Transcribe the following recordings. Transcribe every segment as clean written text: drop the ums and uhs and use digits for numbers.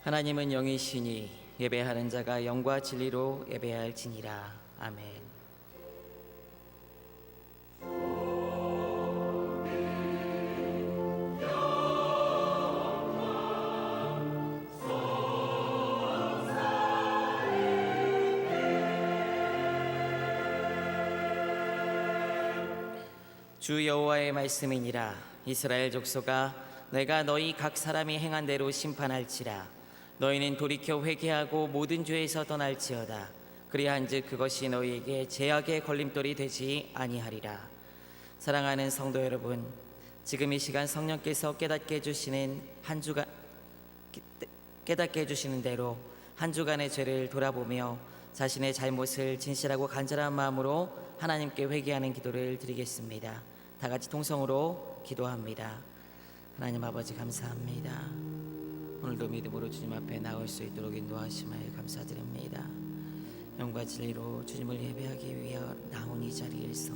하나님은 영이시니 예배하는 자가 영과 진리로 예배할지니라. 아멘. 주 여호와의 말씀이니라. 이스라엘 족속아, 내가 너희 각 사람이 행한 대로 심판할지라. 너희는 돌이켜 회개하고 모든 죄에서 떠날지어다. 그리한즉 그것이 너희에게 죄악의 걸림돌이 되지 아니하리라. 사랑하는 성도 여러분, 지금 이 시간 성령께서 깨닫게 해주시는 대로 한 주간의 죄를 돌아보며 자신의 잘못을 진실하고 간절한 마음으로 하나님께 회개하는 기도를 드리겠습니다. 다 같이 통성으로 기도합니다. 하나님 아버지, 감사합니다. 오늘도 믿음으로 주님 앞에 나올 수 있도록 인도하심을 감사드립니다. 영과 진리로 주님을 예배하기 위하여 나온 이 자리에서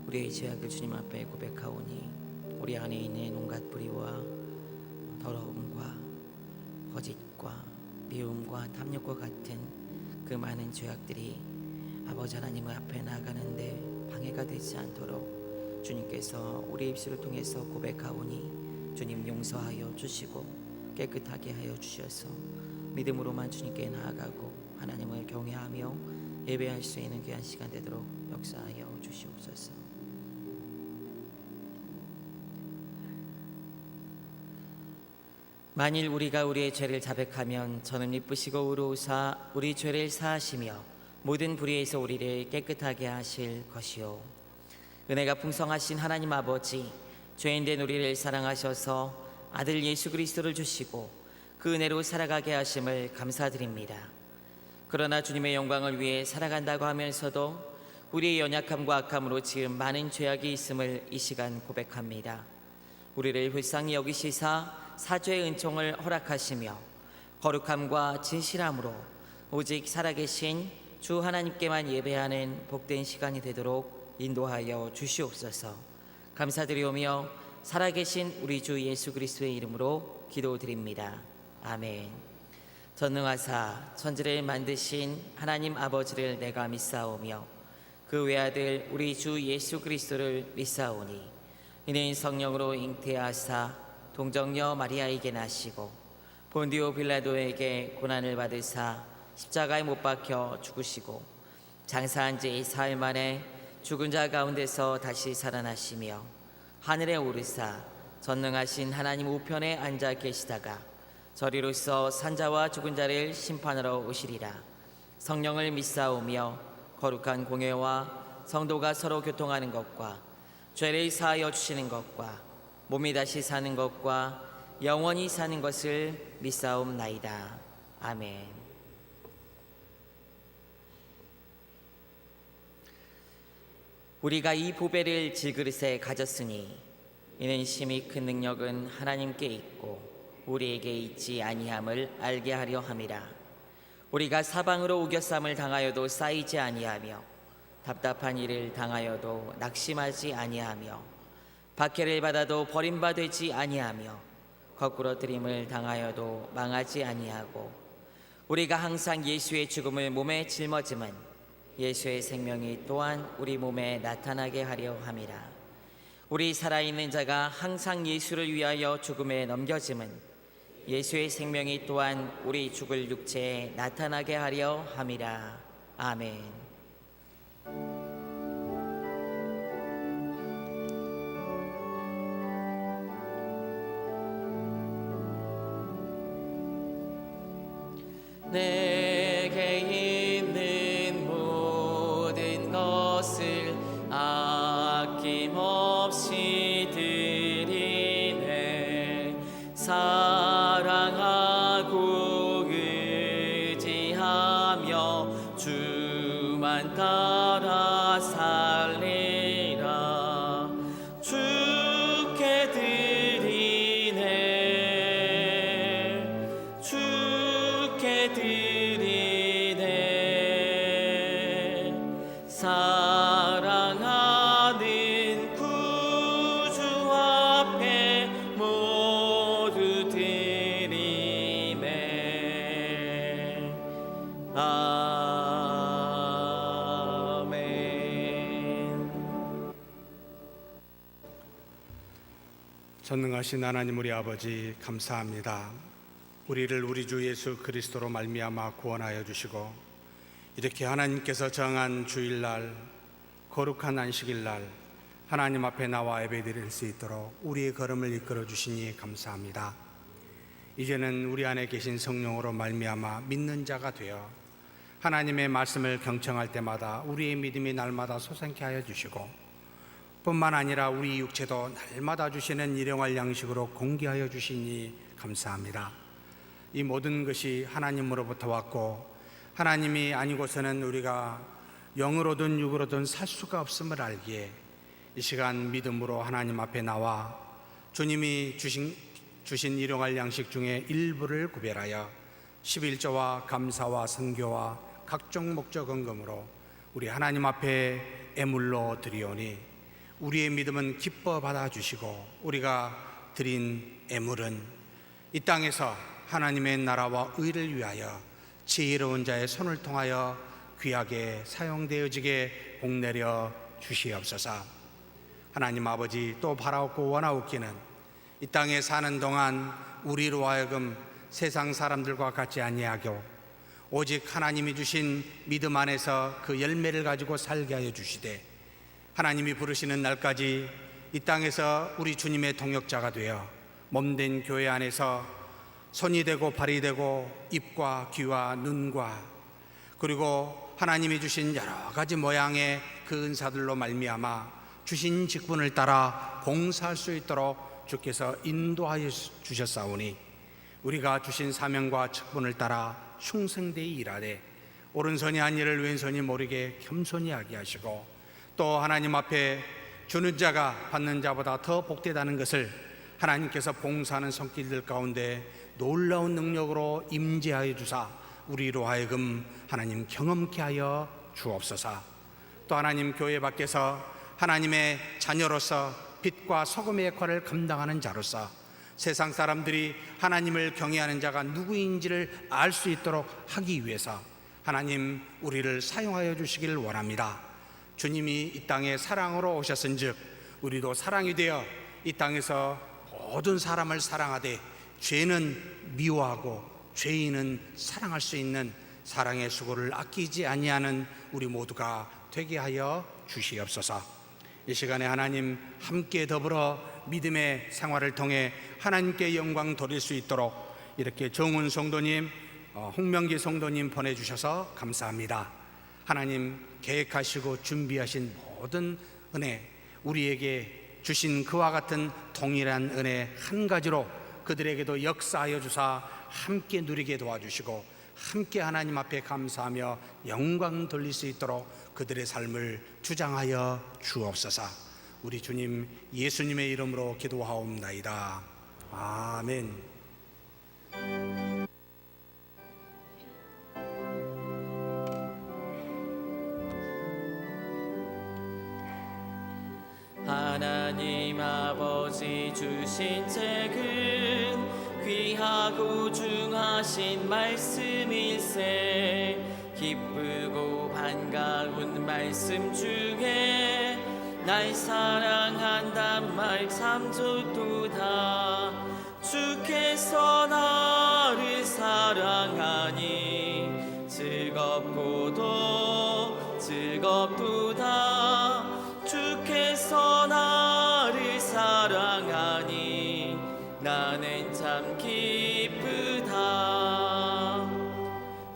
우리의 죄악을 주님 앞에 고백하오니 우리 안에 있는 온갖 불의와 더러움과 거짓과 미움과 탐욕과 같은 그 많은 죄악들이 아버지 하나님 앞에 나아가는데 방해가 되지 않도록 주님께서 우리 입술을 통해서 고백하오니 주님 용서하여 주시고 깨끗하게 하여 주셔서 믿음으로만 주님께 나아가고 하나님을 경외하며 예배할 수 있는 귀한 시간 되도록 역사하여 주시옵소서. 만일 우리가 우리의 죄를 자백하면 저는 이쁘시고 의로우사 우리 죄를 사하시며 모든 불의에서 우리를 깨끗하게 하실 것이요, 은혜가 풍성하신 하나님 아버지, 죄인된 우리를 사랑하셔서 아들 예수 그리스도를 주시고 그 은혜로 살아가게 하심을 감사드립니다. 그러나 주님의 영광을 위해 살아간다고 하면서도 우리의 연약함과 악함으로 지은 많은 죄악이 있음을 이 시간 고백합니다. 우리를 불쌍히 여기시사 사죄의 은총을 허락하시며 거룩함과 진실함으로 오직 살아계신 주 하나님께만 예배하는 복된 시간이 되도록 인도하여 주시옵소서. 감사드리오며 살아계신 우리 주 예수 그리스도의 이름으로 기도드립니다. 아멘. 전능하사 천지를 만드신 하나님 아버지를 내가 믿사오며 그 외아들 우리 주 예수 그리스도를 믿사오니 이는 성령으로 잉태하사 동정녀 마리아에게 나시고 본디오 빌라도에게 고난을 받으사 십자가에 못 박혀 죽으시고 장사한 지 사흘 만에 죽은 자 가운데서 다시 살아나시며 하늘에 오르사 전능하신 하나님 우편에 앉아 계시다가 저리로서 산자와 죽은 자를 심판하러 오시리라. 성령을 믿사오며 거룩한 공회와 성도가 서로 교통하는 것과 죄를 사하여 주시는 것과 몸이 다시 사는 것과 영원히 사는 것을 믿사옵나이다. 아멘. 우리가 이 보배를 질그릇에 가졌으니 이는 심히 큰 능력은 하나님께 있고 우리에게 있지 아니함을 알게 하려 함이라. 우리가 사방으로 우겨쌈을 당하여도 쌓이지 아니하며 답답한 일을 당하여도 낙심하지 아니하며 박해를 받아도 버림받지 아니하며 거꾸로 들임을 당하여도 망하지 아니하고 우리가 항상 예수의 죽음을 몸에 짊어짐은 예수의 생명이 또한 우리 몸에 나타나게 하려 함이라. 우리 살아있는 자가 항상 예수를 위하여 죽음에 넘겨짐은 예수의 생명이 또한 우리 죽을 육체에 나타나게 하려 함이라. 아멘. 내게 있는 모든 것을 아낌없이 드리네. 사랑하고 의지하며 주만 따라 살리라. 주께 드리네. 주께 드리네. 사랑하는 구주 앞에 모두 드리네. 전능하신 하나님 우리 아버지 감사합니다. 우리를 우리 주 예수 그리스도로 말미암아 구원하여 주시고 이렇게 하나님께서 정한 주일날 거룩한 안식일날 하나님 앞에 나와 예배드릴 수 있도록 우리의 걸음을 이끌어 주시니 감사합니다. 이제는 우리 안에 계신 성령으로 말미암아 믿는 자가 되어 하나님의 말씀을 경청할 때마다 우리의 믿음이 날마다 솟아나게 하여 주시고 뿐만 아니라 우리 육체도 날마다 주시는 일용할 양식으로 공개하여 주시니 감사합니다. 이 모든 것이 하나님으로부터 왔고 하나님이 아니고서는 우리가 영으로든 육으로든 살 수가 없음을 알기에 이 시간 믿음으로 하나님 앞에 나와 주님이 주신 일용할 양식 중에 일부를 구별하여 11조와 감사와 선교와 각종 목적 헌금으로 우리 하나님 앞에 애물로 드리오니 우리의 믿음은 기뻐 받아주시고 우리가 드린 애물은 이 땅에서 하나님의 나라와 의를 위하여 지혜로운 자의 손을 통하여 귀하게 사용되어지게 복내려 주시옵소서. 하나님 아버지, 또 바라옵고 원하옵기는 이 땅에 사는 동안 우리로 하여금 세상 사람들과 같지 아니하고 오직 하나님이 주신 믿음 안에서 그 열매를 가지고 살게 하여 주시되 하나님이 부르시는 날까지 이 땅에서 우리 주님의 동역자가 되어 몸된 교회 안에서 손이 되고 발이 되고 입과 귀와 눈과 그리고 하나님이 주신 여러 가지 모양의 그 은사들로 말미암아 주신 직분을 따라 봉사할 수 있도록 주께서 인도하여 주셨사오니 우리가 주신 사명과 직분을 따라 충성되이 일하되 오른손이 한 일을 왼손이 모르게 겸손히 하게 하시고 또 하나님 앞에 주는 자가 받는 자보다 더 복되다는 것을 하나님께서 봉사하는 손길들 가운데 놀라운 능력으로 임재하여 주사 우리로 하여금 하나님 경험케 하여 주옵소서. 또 하나님 교회 밖에서 하나님의 자녀로서 빛과 소금의 역할을 감당하는 자로서 세상 사람들이 하나님을 경외하는 자가 누구인지를 알 수 있도록 하기 위해서 하나님 우리를 사용하여 주시길 원합니다. 주님이 이 땅에 사랑으로 오셨은즉 우리도 사랑이 되어 이 땅에서 모든 사람을 사랑하되 죄는 미워하고 죄인은 사랑할 수 있는 사랑의 수고를 아끼지 아니하는 우리 모두가 되게 하여 주시옵소서. 이 시간에 하나님 함께 더불어 믿음의 생활을 통해 하나님께 영광 돌릴 수 있도록 이렇게 정훈 성도님, 홍명기 성도님 보내주셔서 감사합니다. 하나님 계획하시고 준비하신 모든 은혜, 우리에게 주신 그와 같은 동일한 은혜 한 가지로 그들에게도 역사하여 주사 함께 누리게 도와주시고 함께 하나님 앞에 감사하며 영광 돌릴 수 있도록 그들의 삶을 주장하여 주옵소서. 우리 주님 예수님의 이름으로 기도하옵나이다. 아멘. 하나님 아버지 주신 책은 귀하고 중하신 말씀일세 기쁘고 반가운 말씀 중에 날 사랑한단 말 참 좋도다. 주께서 나를 사랑하니 즐겁고도 즐겁도다. 주께서 나를 사랑하니 나는 참 기쁘다.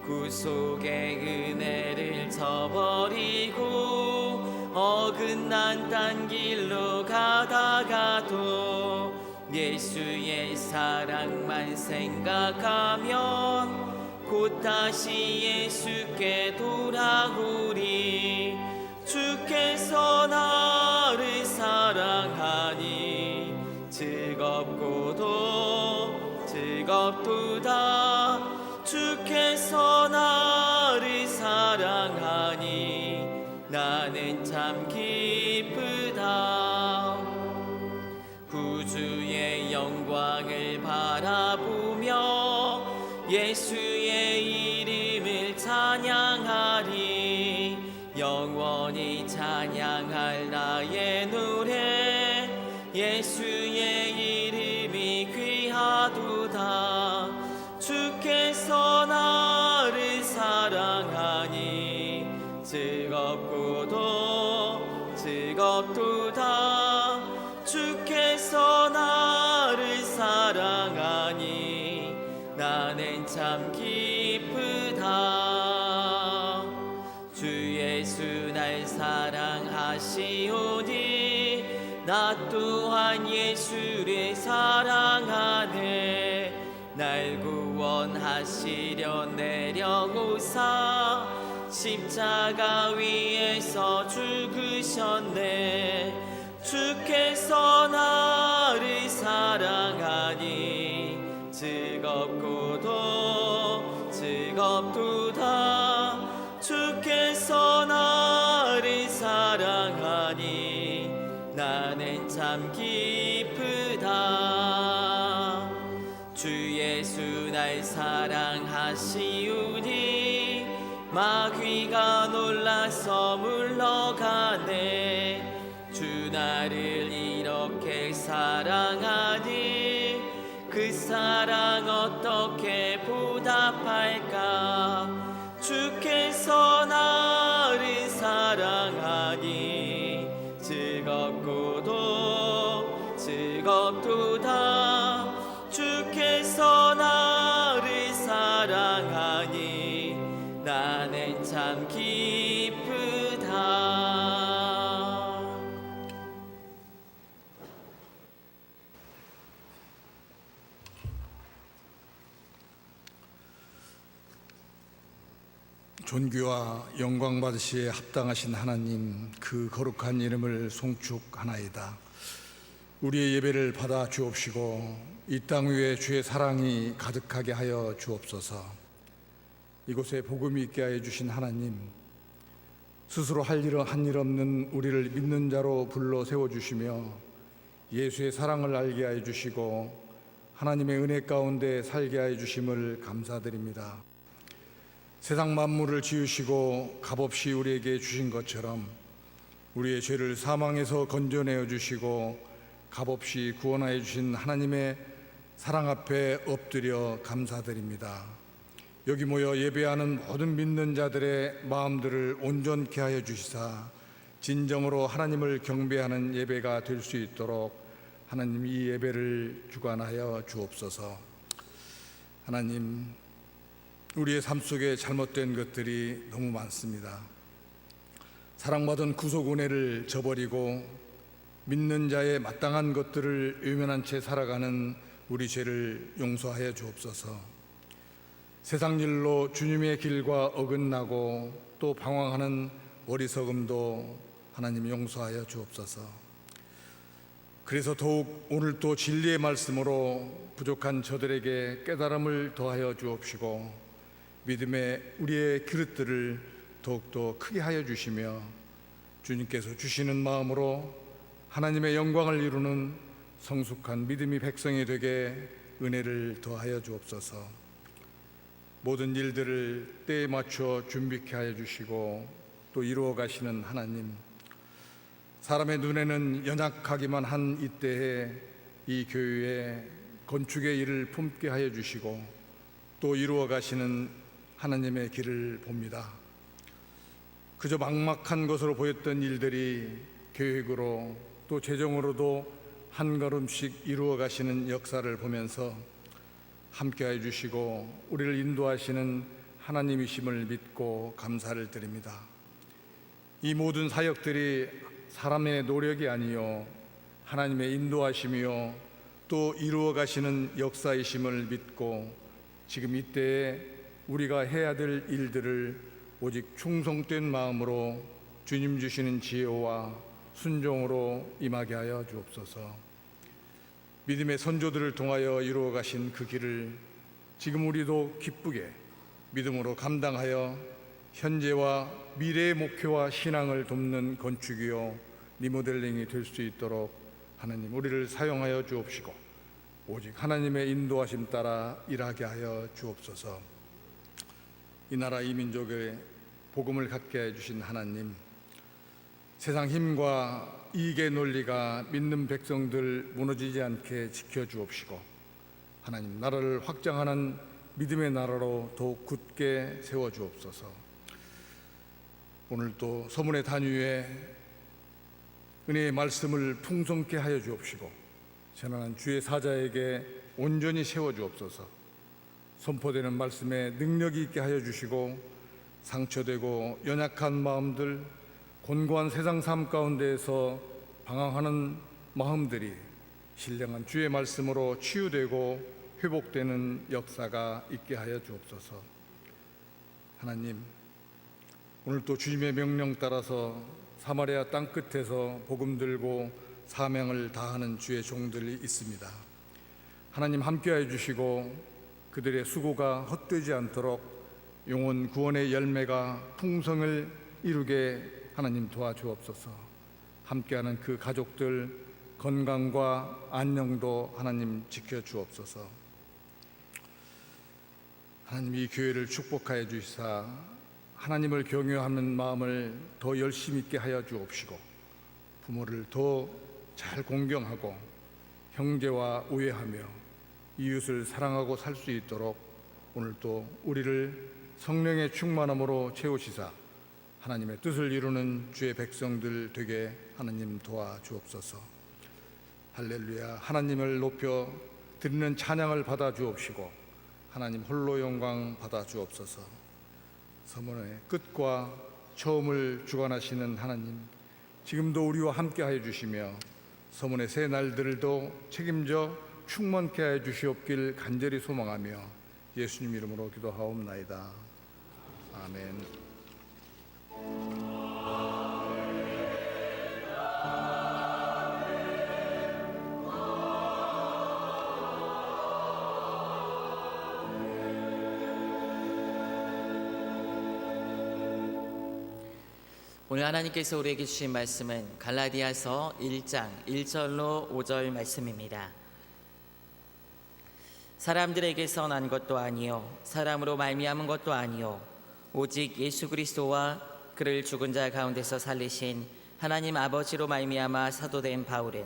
구속의 은혜를 저버리고 어긋난 딴 길로 가다가도 예수의 사랑만 생각하면 곧 다시 예수께 돌아오리. 주께서 나를 사랑하니 즐겁고도 즐겁도다. 주께서 나를 사랑하니 나는 참 기쁘다. 구주의 영광을 바라보며 예수의 이름을 찬양하리. 영원히 찬양할 나의 노래 예수의 주께서 나를 사랑하니 즐겁고도 즐겁도다. 주께서 나를 사랑하니 나는 참 기쁘다. 주 예수 날 사랑하시오니 나 또한 예수를 사랑하네. 날 구원하시려 내려오사 십자가 위에서 죽으셨네. 주께서 나를 사랑하니 즐겁고도 즐겁도다. 주께서 나를 사랑하니 나는 참 기쁘다. 주 예수 날 사랑하시오니 마귀가 놀라서 물러가네. 주 나를 이렇게 사랑하니 그 사랑 어떻게 보답할까. 주께서 나를 사랑하니 즐겁고도 즐겁도다. 주께서 나를 사랑하니 나는 참 기쁘다. 존귀와 영광 받으시에 합당하신 하나님, 그 거룩한 이름을 송축하나이다. 우리의 예배를 받아 주옵시고 이 땅 위에 주의 사랑이 가득하게 하여 주옵소서. 이곳에 복음이 있게 하여 주신 하나님, 스스로 한 일 없는 우리를 믿는 자로 불러 세워주시며 예수의 사랑을 알게 하여 주시고 하나님의 은혜 가운데 살게 하여 주심을 감사드립니다. 세상 만물을 지으시고 값없이 우리에게 주신 것처럼 우리의 죄를 사망에서 건져내어 주시고 값없이 구원하여 주신 하나님의 사랑 앞에 엎드려 감사드립니다. 여기 모여 예배하는 모든 믿는 자들의 마음들을 온전케 하여 주시사 진정으로 하나님을 경배하는 예배가 될 수 있도록 하나님 이 예배를 주관하여 주옵소서. 하나님, 우리의 삶 속에 잘못된 것들이 너무 많습니다. 사랑받은 구속 은혜를 저버리고 믿는 자의 마땅한 것들을 외면한 채 살아가는 우리 죄를 용서하여 주옵소서. 세상 일로 주님의 길과 어긋나고 또 방황하는 어리석음도 하나님 용서하여 주옵소서. 그래서 더욱 오늘 또 진리의 말씀으로 부족한 저들에게 깨달음을 더하여 주옵시고 믿음의 우리의 그릇들을 더욱더 크게 하여 주시며 주님께서 주시는 마음으로 하나님의 영광을 이루는 성숙한 믿음의 백성이 되게 은혜를 더하여 주옵소서. 모든 일들을 때에 맞춰 준비케 하여 주시고 또 이루어 가시는 하나님, 사람의 눈에는 연약하기만 한 이때에 이 교회에 건축의 일을 품게 하여 주시고 또 이루어 가시는 하나님의 길을 봅니다. 그저 막막한 것으로 보였던 일들이 계획으로 또 재정으로도 한 걸음씩 이루어 가시는 역사를 보면서 함께해 주시고 우리를 인도하시는 하나님이심을 믿고 감사를 드립니다. 이 모든 사역들이 사람의 노력이 아니요 하나님의 인도하심이요 또 이루어 가시는 역사이심을 믿고 지금 이때에 우리가 해야 될 일들을 오직 충성된 마음으로 주님 주시는 지혜와 순종으로 임하게 하여 주옵소서. 믿음의 선조들을 통하여 이루어 가신 그 길을 지금 우리도 기쁘게 믿음으로 감당하여 현재와 미래의 목표와 신앙을 돕는 건축이요 리모델링이 될 수 있도록 하나님 우리를 사용하여 주옵시고 오직 하나님의 인도하심 따라 일하게 하여 주옵소서. 이 나라 이 민족의 복음을 갖게 해주신 하나님, 세상 힘과 이익의 논리가 믿는 백성들 무너지지 않게 지켜주옵시고 하나님 나라를 확장하는 믿음의 나라로 더욱 굳게 세워주옵소서. 오늘도 서문의 단위에 은혜의 말씀을 풍성케 하여 주옵시고 전하는 주의 사자에게 온전히 세워주옵소서. 선포되는 말씀에 능력이 있게 하여 주시고 상처되고 연약한 마음들, 곤고한 세상 삶 가운데에서 방황하는 마음들이 신령한 주의 말씀으로 치유되고 회복되는 역사가 있게 하여 주옵소서. 하나님, 오늘도 주님의 명령 따라서 사마리아 땅 끝에서 복음 들고 사명을 다하는 주의 종들이 있습니다. 하나님 함께하여 주시고 그들의 수고가 헛되지 않도록 영혼 구원의 열매가 풍성을 이루게 하나님 도와주옵소서. 함께하는 그 가족들 건강과 안녕도 하나님 지켜주옵소서. 하나님 이 교회를 축복하여 주시사 하나님을 경외하는 마음을 더 열심히 있게 하여 주옵시고 부모를 더 잘 공경하고 형제와 우애하며 이웃을 사랑하고 살 수 있도록 오늘도 우리를 성령의 충만함으로 채우시사 하나님의 뜻을 이루는 주의 백성들 되게 하나님 도와주옵소서. 할렐루야. 하나님을 높여 드리는 찬양을 받아 주옵시고 하나님 홀로 영광 받아 주옵소서. 서문의 끝과 처음을 주관하시는 하나님, 지금도 우리와 함께하여 주시며 서문의 새 날들도 책임져 충만케 하여 주시옵길 간절히 소망하며 예수님 이름으로 기도하옵나이다. 아멘. 오늘 하나님께서 우리에게 주신 말씀은 갈라디아서 1장 1절로 5절 말씀입니다. 사람들에게서 난 것도 아니요 사람으로 말미암은 것도 아니요 오직 예수 그리스도와 그를 죽은 자 가운데서 살리신 하나님 아버지로 말미암아 사도된 바울은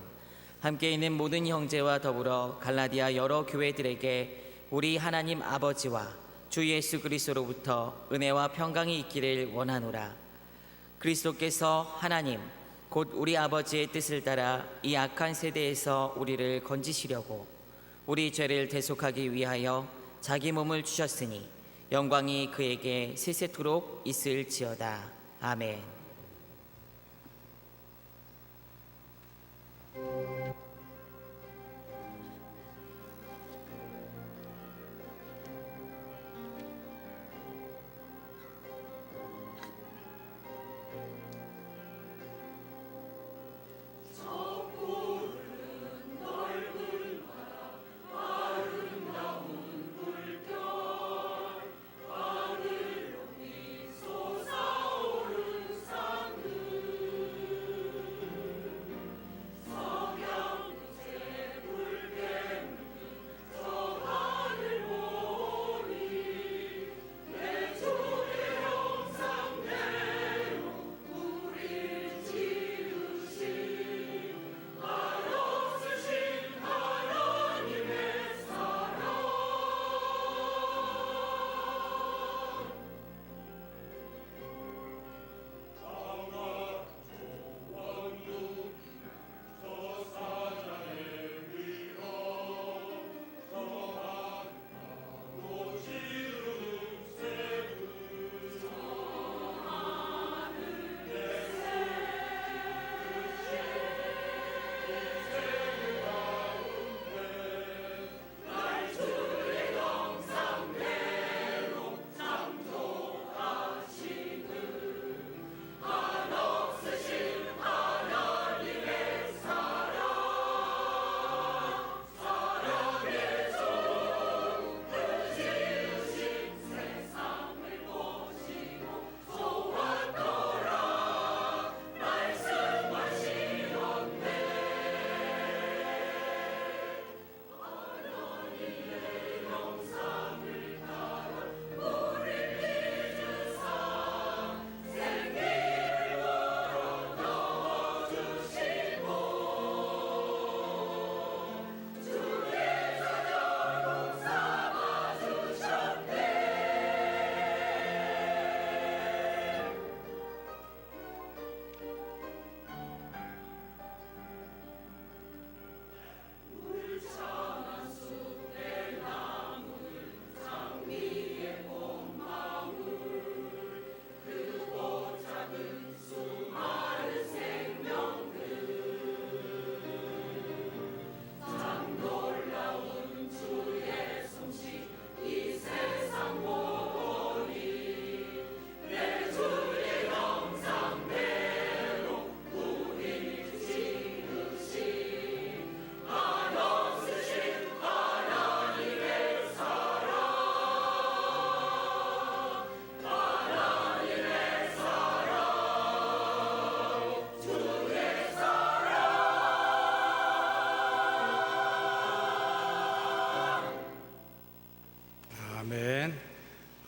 함께 있는 모든 형제와 더불어 갈라디아 여러 교회들에게 우리 하나님 아버지와 주 예수 그리스도로부터 은혜와 평강이 있기를 원하노라. 그리스도께서 하나님 곧 우리 아버지의 뜻을 따라 이 악한 세대에서 우리를 건지시려고 우리 죄를 대속하기 위하여 자기 몸을 주셨으니 영광이 그에게 세세토록 있을지어다. 아멘.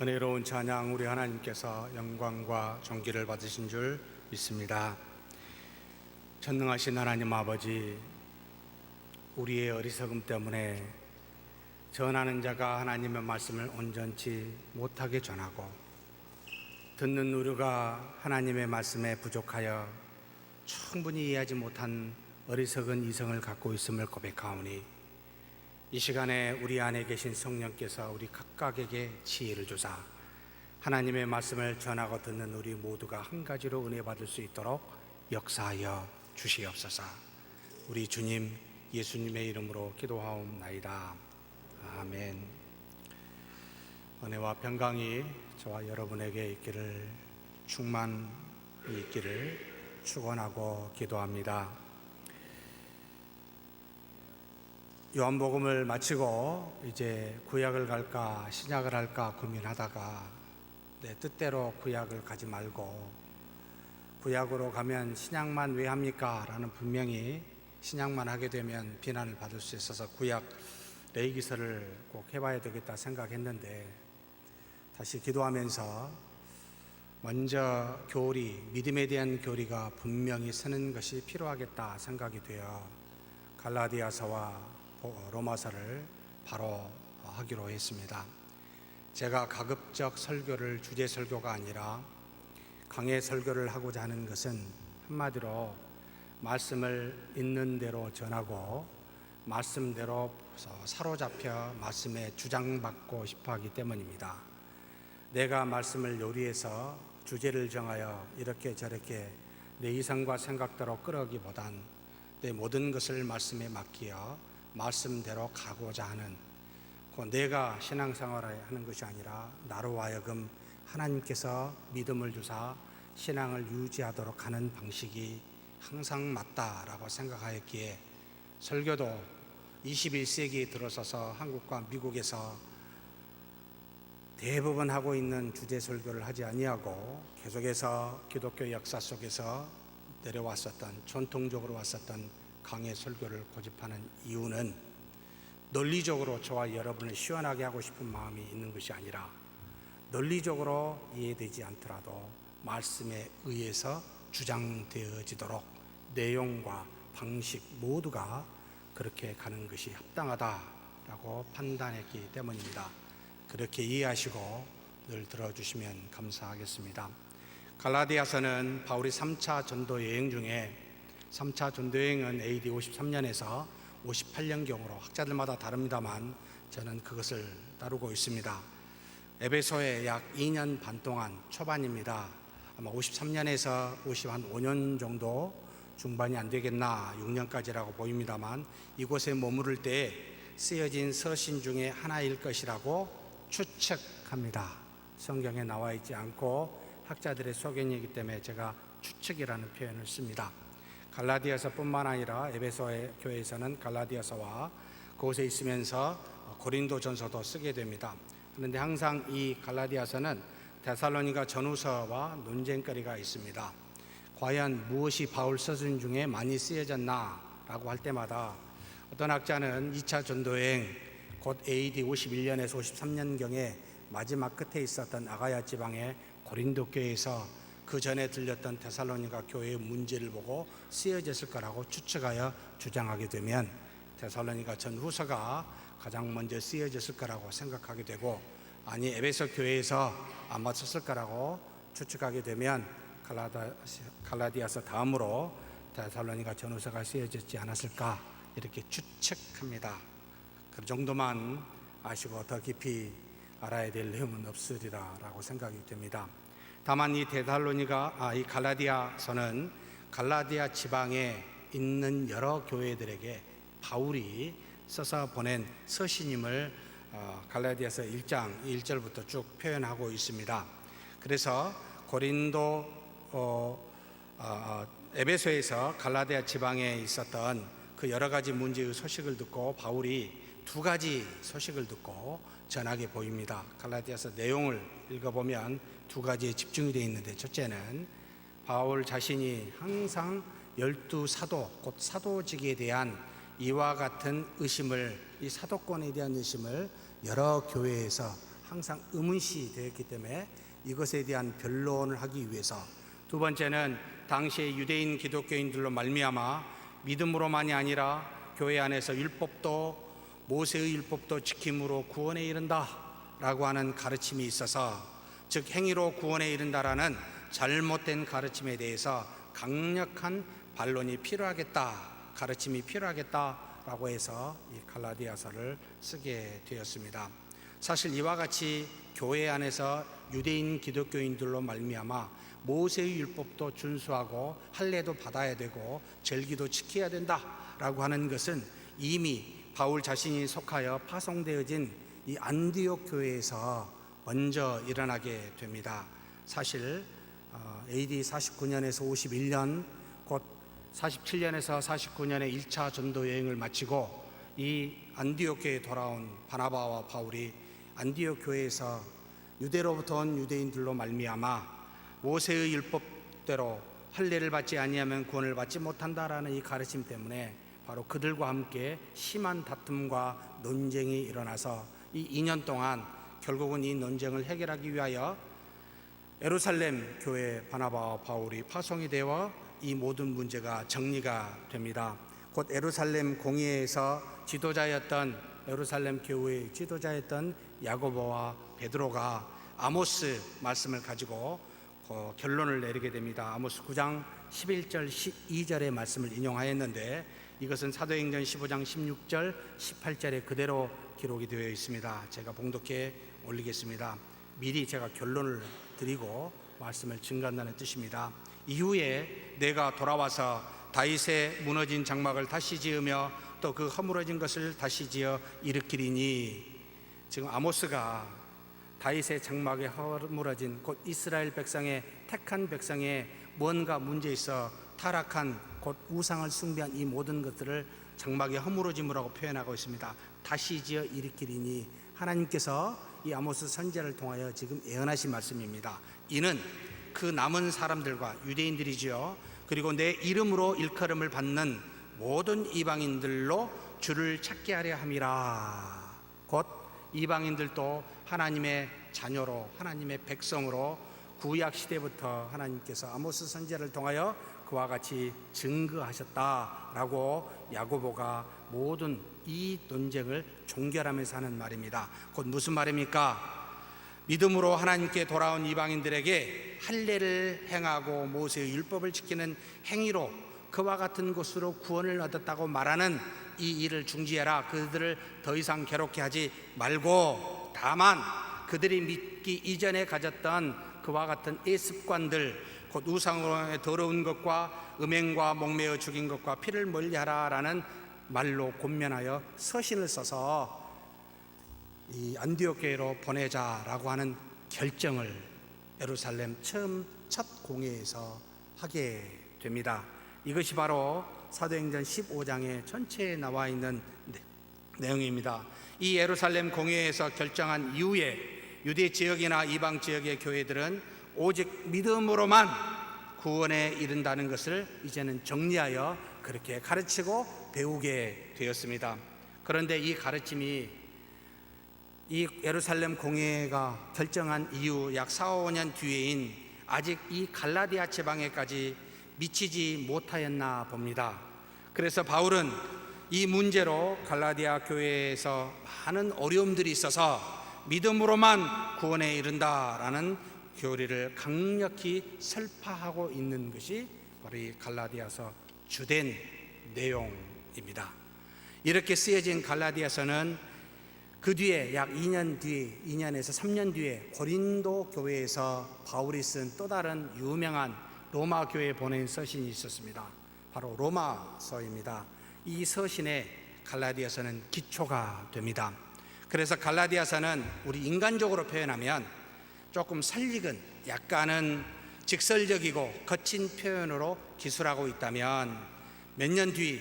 은혜로운 찬양 우리 하나님께서 영광과 존귀를 받으신 줄 믿습니다. 전능하신 하나님 아버지, 우리의 어리석음 때문에 전하는 자가 하나님의 말씀을 온전치 못하게 전하고 듣는 우리가 하나님의 말씀에 부족하여 충분히 이해하지 못한 어리석은 이성을 갖고 있음을 고백하오니 이 시간에 우리 안에 계신 성령께서 우리 각각에게 지혜를 주사 하나님의 말씀을 전하고 듣는 우리 모두가 한 가지로 은혜 받을 수 있도록 역사하여 주시옵소서. 우리 주님 예수님의 이름으로 기도하옵나이다. 아멘. 은혜와 평강이 저와 여러분에게 있기를, 충만히 있기를 축원하고 기도합니다. 요한복음을 마치고 이제 구약을 갈까 신약을 할까 고민하다가 내 뜻대로 구약을 가지 말고 구약으로 가면 신약만 왜 합니까? 라는, 분명히 신약만 하게 되면 비난을 받을 수 있어서 구약 레위기서를 꼭 해봐야 되겠다 생각했는데, 다시 기도하면서 먼저 교리, 믿음에 대한 교리가 분명히 서는 것이 필요하겠다 생각이 되어 갈라디아서와 로마서를 바로 하기로 했습니다. 제가 가급적 설교를 주제 설교가 아니라 강해 설교를 하고자 하는 것은 한마디로 말씀을 있는 대로 전하고 말씀대로 사로잡혀 말씀에 주장받고 싶어 하기 때문입니다. 내가 말씀을 요리해서 주제를 정하여 이렇게 저렇게 내 이성과 생각대로 끌어오기보단 내 모든 것을 말씀에 맡기어 말씀대로 가고자 하는, 내가 신앙생활을 하는 것이 아니라 나로 하여금 하나님께서 믿음을 주사 신앙을 유지하도록 하는 방식이 항상 맞다라고 생각하였기에 설교도 21세기에 들어서서 한국과 미국에서 대부분 하고 있는 주제 설교를 하지 아니하고 계속해서 기독교 역사 속에서 내려왔었던, 전통적으로 왔었던 강의 설교를 고집하는 이유는 논리적으로 저와 여러분을 시원하게 하고 싶은 마음이 있는 것이 아니라 논리적으로 이해되지 않더라도 말씀에 의해서 주장되어지도록 내용과 방식 모두가 그렇게 가는 것이 합당하다라고 판단했기 때문입니다. 그렇게 이해하시고 늘 들어주시면 감사하겠습니다. 갈라디아서는 바울이 3차 전도 여행 중에, 3차 전도 여행은 AD 53년에서 58년경으로 학자들마다 다릅니다만 저는 그것을 다루고 있습니다. 에베소에 약 2년 반 동안, 초반입니다. 아마 53년에서 55년 정도, 중반이 안 되겠나, 6년까지라고 보입니다만 이곳에 머무를 때 쓰여진 서신 중에 하나일 것이라고 추측합니다. 성경에 나와 있지 않고 학자들의 소견이기 때문에 제가 추측이라는 표현을 씁니다. 갈라디아서뿐만 아니라 에베소의 교회에서는 갈라디아서와 그곳에 있으면서 고린도전서도 쓰게 됩니다. 그런데 항상 이 갈라디아서는 데살로니가 전후서와 논쟁거리가 있습니다. 과연 무엇이 바울 서신 중에 많이 쓰여졌나라고 할 때마다 어떤 학자는 2차 전도여행, 곧 AD 51년에서 53년경에 마지막 끝에 있었던 아가야 지방의 고린도 교회에서 그 전에 들렸던 데살로니가 교회의 문제를 보고 쓰여졌을 거라고 추측하여 주장하게 되면 데살로니가 전후서가 가장 먼저 쓰여졌을 거라고 생각하게 되고, 아니 에베소 교회에서 아마 썼을 거라고 추측하게 되면 갈라디아서 다음으로 데살로니가 전후서가 쓰여졌지 않았을까, 이렇게 추측합니다. 그 정도만 아시고 더 깊이 알아야 될 내용은 없으리라라고 생각이 됩니다. 다만 이 이 갈라디아서는 갈라디아 지방에 있는 여러 교회들에게 바울이 써서 보낸 서신임을 갈라디아서 1장 1절부터 쭉 표현하고 있습니다. 그래서 에베소에서 갈라디아 지방에 있었던 그 여러 가지 문제의 소식을 듣고 바울이 두 가지 소식을 듣고 전하게 보입니다. 갈라디아서 내용을 읽어보면 두 가지에 집중이 되어 있는데, 첫째는 바울 자신이 항상 12사도, 곧 사도직에 대한 이와 같은 의심을, 이 사도권에 대한 의심을 여러 교회에서 항상 의문시 되었기 때문에 이것에 대한 변론을 하기 위해서, 두 번째는 당시의 유대인 기독교인들로 말미암아 믿음으로만이 아니라 교회 안에서 율법도 모세의 율법도 지킴으로 구원에 이른다 라고 하는 가르침이 있어서, 즉 행위로 구원에 이른다라는 잘못된 가르침에 대해서 강력한 반론이 필요하겠다, 가르침이 필요하겠다라고 해서 이 갈라디아서를 쓰게 되었습니다. 사실 이와 같이 교회 안에서 유대인 기독교인들로 말미암아 모세의 율법도 준수하고 할례도 받아야 되고 절기도 지켜야 된다라고 하는 것은 이미 바울 자신이 속하여 파송되어진 이 안디옥 교회에서 먼저 일어나게 됩니다. 사실 AD 49년에서 51년, 곧 47년에서 49년에 1차 전도 여행을 마치고 이 안디옥 교회에 돌아온 바나바와 바울이 안디옥 교회에서 유대로부터 온 유대인들로 말미암아 모세의 율법대로 할례를 받지 아니하면 구원을 받지 못한다라는 이 가르침 때문에 바로 그들과 함께 심한 다툼과 논쟁이 일어나서 이 2년 동안 결국은 이 논쟁을 해결하기 위하여 예루살렘 교회 바나바와 바울이 파송이 되어 이 모든 문제가 정리가 됩니다. 곧 예루살렘 공회에서 지도자였던 예루살렘 교회의 지도자였던 야고보와 베드로가 아모스 말씀을 가지고 결론을 내리게 됩니다. 아모스 9장 11절 12절의 말씀을 인용하였는데, 이것은 사도행전 15장 16절 18절에 그대로 기록이 되어 있습니다. 제가 봉독해 올리겠습니다. 미리 제가 결론을 드리고 말씀을 증거한다는 뜻입니다. 이후에 내가 돌아와서 다윗의 무너진 장막을 다시 지으며 또 그 허물어진 것을 다시 지어 일으키리니, 지금 아모스가 다윗의 장막에 허물어진 곧 이스라엘 백성의 택한 백성의 뭔가 문제 있어 타락한 곧 우상을 숭배한 이 모든 것들을 장막의 허물어짐이라고 표현하고 있습니다. 다시 지어 일으키리니, 하나님께서 이 아모스 선지자를 통하여 지금 예언하신 말씀입니다. 이는 그 남은 사람들과 유대인들이지요, 그리고 내 이름으로 일컬음을 받는 모든 이방인들로 주를 찾게 하려 함이라. 곧 이방인들도 하나님의 자녀로, 하나님의 백성으로 구약 시대부터 하나님께서 아모스 선지자를 통하여 그와 같이 증거하셨다라고 야고보가 모든 이 논쟁을 종결하면서 하는 말입니다. 곧 무슨 말입니까? 믿음으로 하나님께 돌아온 이방인들에게 할례를 행하고 모세의 율법을 지키는 행위로 그와 같은 것으로 구원을 얻었다고 말하는 이 일을 중지해라. 그들을 더 이상 괴롭게 하지 말고, 다만 그들이 믿기 이전에 가졌던 그와 같은 예습관들, 곧 우상으로의 더러운 것과 음행과 목매어 죽인 것과 피를 멀리하라라는 말로 권면하여 서신을 써서 이 안디옥 교회로 보내자라고 하는 결정을 예루살렘 처음 첫 공회에서 하게 됩니다. 이것이 바로 사도행전 15장에 전체에 나와 있는 내용입니다. 이 예루살렘 공회에서 결정한 이후에 유대 지역이나 이방 지역의 교회들은 오직 믿음으로만 구원에 이른다는 것을 이제는 정리하여 그렇게 가르치고 배우게 되었습니다. 그런데 이 가르침이 이 예루살렘 공회가 결정한 이후 약 4, 5년 뒤에인 아직 이 갈라디아 지방에까지 미치지 못하였나 봅니다. 그래서 바울은 이 문제로 갈라디아 교회에서 많은 어려움들이 있어서 믿음으로만 구원에 이른다라는 교리를 강력히 설파하고 있는 것이 바로 이 갈라디아서 주된 내용입니다. 이렇게 쓰여진 갈라디아서는 그 뒤에 약 2년에서 3년 뒤에 고린도 교회에서 바울이 쓴 또 다른 유명한 로마 교회에 보낸 서신이 있었습니다. 바로 로마서입니다. 이 서신에 갈라디아서는 기초가 됩니다. 그래서 갈라디아서는 우리 인간적으로 표현하면 조금 살익은, 약간은 직설적이고 거친 표현으로 기술하고 있다면, 몇 년 뒤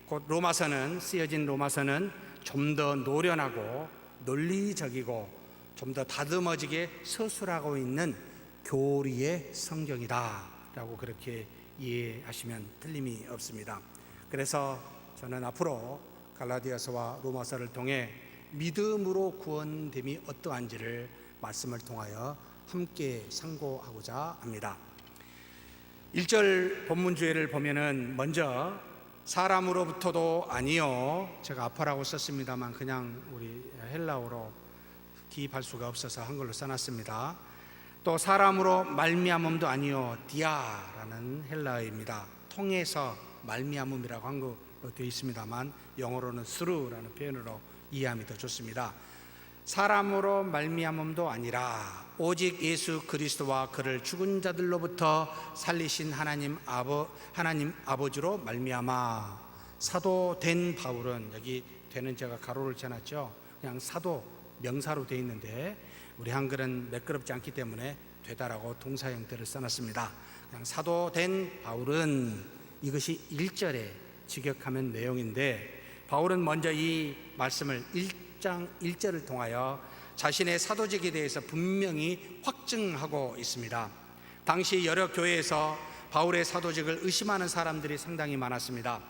곧 로마서는 쓰여진 로마서는 좀 더 노련하고 논리적이고 좀 더 다듬어지게 서술하고 있는 교리의 성경이다 라고 그렇게 이해하시면 틀림이 없습니다. 그래서 저는 앞으로 갈라디아서와 로마서를 통해 믿음으로 구원됨이 어떠한지를 말씀을 통하여 함께 상고하고자 합니다. 1절 본문 주제를 보면은 먼저 사람으로부터도 아니요, 제가 아파라고 썼습니다만 그냥 우리 헬라어로 기입할 수가 없어서 한글로 써놨습니다. 또 사람으로 말미암음도 아니요, 디아라는 헬라어입니다. 통해서 말미암음이라고 한글로 되어 있습니다만 영어로는 through라는 표현으로 이해하면 더 좋습니다. 사람으로 말미암음도 아니라 오직 예수 그리스도와 그를 죽은 자들로부터 살리신 하나님 아버지로 말미암아 사도 된 바울은, 여기 되는 제가 가로를 쳐놨죠. 그냥 사도 명사로 되어 있는데 우리 한글은 매끄럽지 않기 때문에 되다라고 동사 형태를 써놨습니다. 그냥 사도 된 바울은, 이것이 1절에 직역하면 내용인데, 바울은 먼저 이 말씀을 1장 1절을 통하여 자신의 사도직에 대해서 분명히 확증하고 있습니다. 당시 여러 교회에서 바울의 사도직을 의심하는 사람들이 상당히 많았습니다.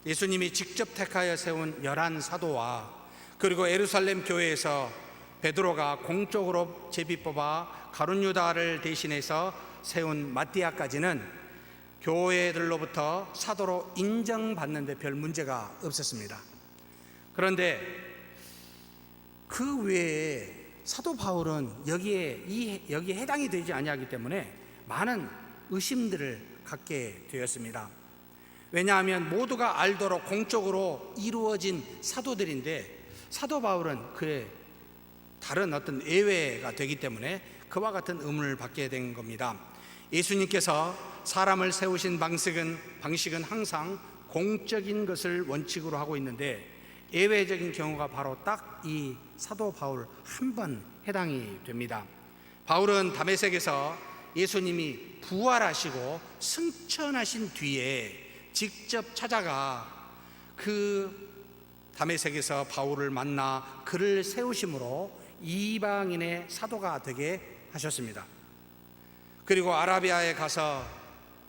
예수님이 직접 택하여 세운 11사도와 그리고 예루살렘 교회에서 베드로가 공적으로 제비 뽑아 가룟 유다를 대신해서 세운 마띠아까지는 교회들로부터 사도로 인정받는데 별 문제가 없었습니다. 그런데 그 외에 사도 바울은 여기에 해당이 되지 아니하기 때문에 많은 의심들을 갖게 되었습니다. 왜냐하면 모두가 알도록 공적으로 이루어진 사도들인데 사도 바울은 그의 다른 어떤 예외가 되기 때문에 그와 같은 의문을 받게 된 겁니다. 예수님께서 사람을 세우신 방식은 항상 공적인 것을 원칙으로 하고 있는데, 예외적인 경우가 바로 딱 이 사도 바울 한 번 해당이 됩니다. 바울은 다메섹에서 예수님이 부활하시고 승천하신 뒤에 직접 찾아가 그 다메섹에서 바울을 만나 그를 세우심으로 이방인의 사도가 되게 하셨습니다. 그리고 아라비아에 가서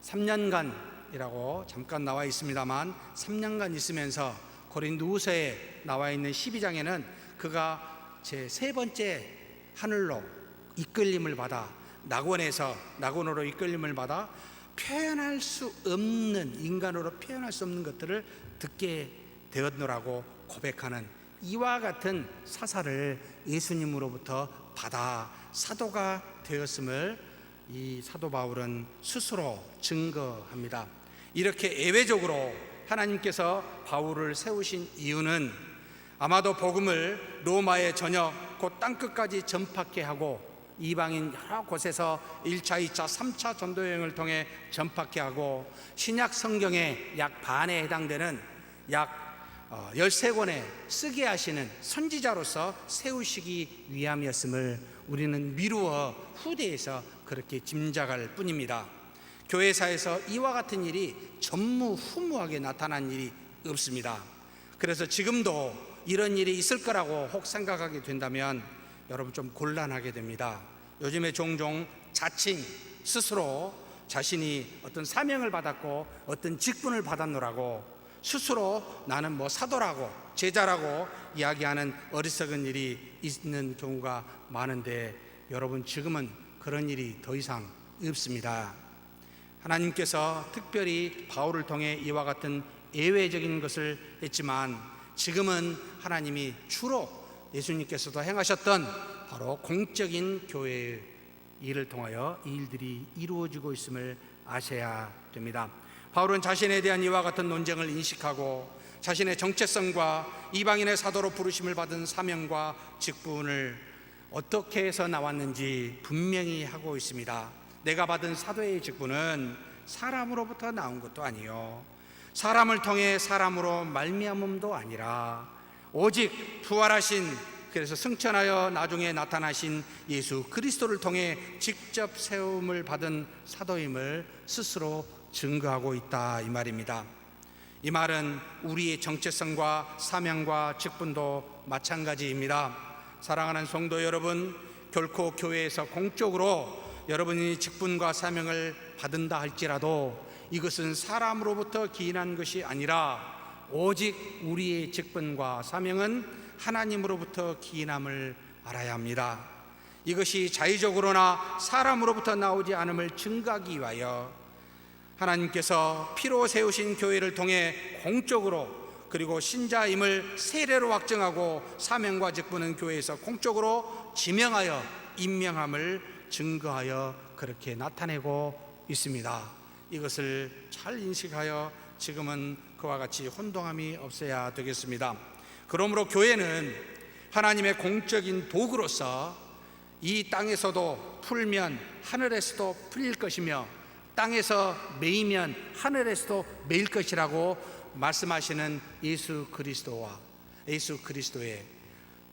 3년간이라고 잠깐 나와 있습니다만 3년간 있으면서 고린도후서에 나와 있는 12장에는 그가 제 세 번째 하늘로 이끌림을 받아 낙원으로 이끌림을 받아 표현할 수 없는, 인간으로 표현할 수 없는 것들을 듣게 되었노라고 고백하는 이와 같은 사사를 예수님으로부터 받아 사도가 되었음을 이 사도 바울은 스스로 증거합니다. 이렇게 예외적으로 하나님께서 바울을 세우신 이유는 아마도 복음을 로마의 전역 곧 땅끝까지 전파케 하고 이방인 여러 곳에서 1차, 2차, 3차 전도여행을 통해 전파케 하고 신약 성경의 약 반에 해당되는 약 13권에 쓰게 하시는 선지자로서 세우시기 위함이었음을 우리는 미루어 후대에서 그렇게 짐작할 뿐입니다. 교회사에서 이와 같은 일이 전무후무하게 나타난 일이 없습니다. 그래서 지금도 이런 일이 있을 거라고 혹 생각하게 된다면 여러분 좀 곤란하게 됩니다. 요즘에 종종 자칭 스스로 자신이 어떤 사명을 받았고 어떤 직분을 받았노라고 스스로 나는 사도라고 제자라고 이야기하는 어리석은 일이 있는 경우가 많은데, 여러분 지금은 그런 일이 더 이상 없습니다. 하나님께서 특별히 바울을 통해 이와 같은 예외적인 것을 했지만 지금은 하나님이 주로 예수님께서도 행하셨던 바로 공적인 교회의 일을 통하여 이 일들이 이루어지고 있음을 아셔야 됩니다. 바울은 자신에 대한 이와 같은 논쟁을 인식하고 자신의 정체성과 이방인의 사도로 부르심을 받은 사명과 직분을 어떻게 해서 나왔는지 분명히 하고 있습니다. 내가 받은 사도의 직분은 사람으로부터 나온 것도 아니요, 사람을 통해 사람으로 말미암음도 아니라 오직 부활하신, 그래서 승천하여 나중에 나타나신 예수 그리스도를 통해 직접 세움을 받은 사도임을 스스로 증거하고 있다, 이 말입니다. 이 말은 우리의 정체성과 사명과 직분도 마찬가지입니다. 사랑하는 성도 여러분, 결코 교회에서 공적으로 여러분이 직분과 사명을 받은다 할지라도 이것은 사람으로부터 기인한 것이 아니라 오직 우리의 직분과 사명은 하나님으로부터 기인함을 알아야 합니다. 이것이 자의적으로나 사람으로부터 나오지 않음을 증거하기 위하여 하나님께서 피로 세우신 교회를 통해 공적으로, 그리고 신자임을 세례로 확증하고 사명과 직분은 교회에서 공적으로 지명하여 임명함을 증거하여 그렇게 나타내고 있습니다. 이것을 잘 인식하여 지금은 그와 같이 혼동함이 없어야 되겠습니다. 그러므로 교회는 하나님의 공적인 도구로서 이 땅에서도 풀면 하늘에서도 풀릴 것이며 땅에서 매이면 하늘에서도 매일 것이라고 말씀하시는 예수 그리스도의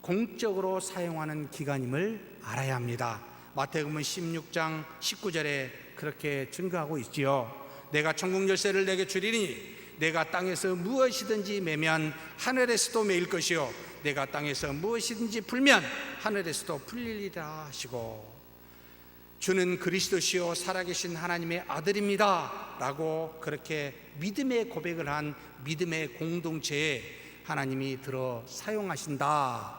공적으로 사용하는 기관임을 알아야 합니다. 마태복음 16장 19절에 그렇게 증거하고 있지요. 내가 천국 열쇠를 내게 주리니 내가 땅에서 무엇이든지 매면 하늘에서도 매일 것이요 내가 땅에서 무엇이든지 풀면 하늘에서도 풀리리라 하시고, 주는 그리스도시요 살아계신 하나님의 아들입니다 라고 그렇게 믿음의 고백을 한 믿음의 공동체에 하나님이 들어 사용하신다.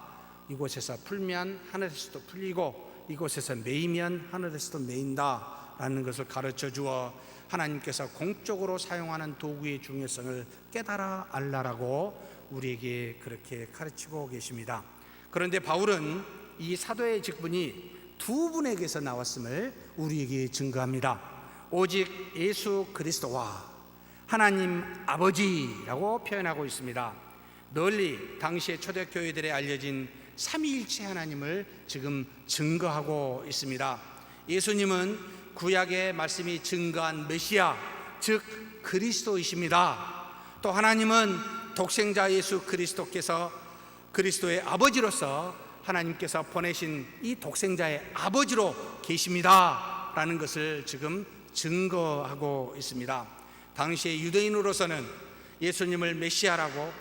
이곳에서 풀면 하늘에서도 풀리고 이곳에서 매이면 하늘에서도 매인다 라는 것을 가르쳐 주어 하나님께서 공적으로 사용하는 도구의 중요성을 깨달아 알라라고 우리에게 그렇게 가르치고 계십니다. 그런데 바울은 이 사도의 직분이 두 분에게서 나왔음을 우리에게 증거합니다. 오직 예수 그리스도와 하나님 아버지라고 표현하고 있습니다. 널리 당시의 초대교회들에 알려진 삼위일체 하나님을 지금 증거하고 있습니다. 예수님은 구약의 말씀이 증거한 메시아, 즉 그리스도이십니다. 또 하나님은 독생자 예수 그리스도께서 그리스도의 아버지로서 하나님께서 보내신 이 독생자의 아버지로 계십니다 라는 것을 지금 증거하고 있습니다. 당시의 유대인으로서는 예수님을 메시아라고,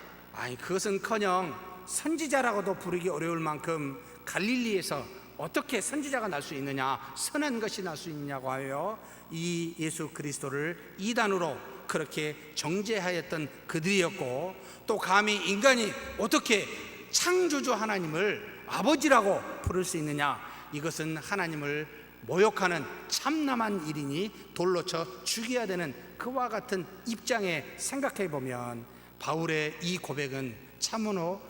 그것은커녕 선지자라고도 부르기 어려울 만큼 갈릴리에서 어떻게 선지자가 날 수 있느냐, 선한 것이 날 수 있느냐고 하여 이 예수 그리스도를 이단으로 그렇게 정죄하였던 그들이었고, 또 감히 인간이 어떻게 창조주 하나님을 아버지라고 부를 수 있느냐, 이것은 하나님을 모욕하는 참남한 일이니 돌로 쳐 죽여야 되는 그와 같은 입장에 생각해 보면 바울의 이 고백은 참으로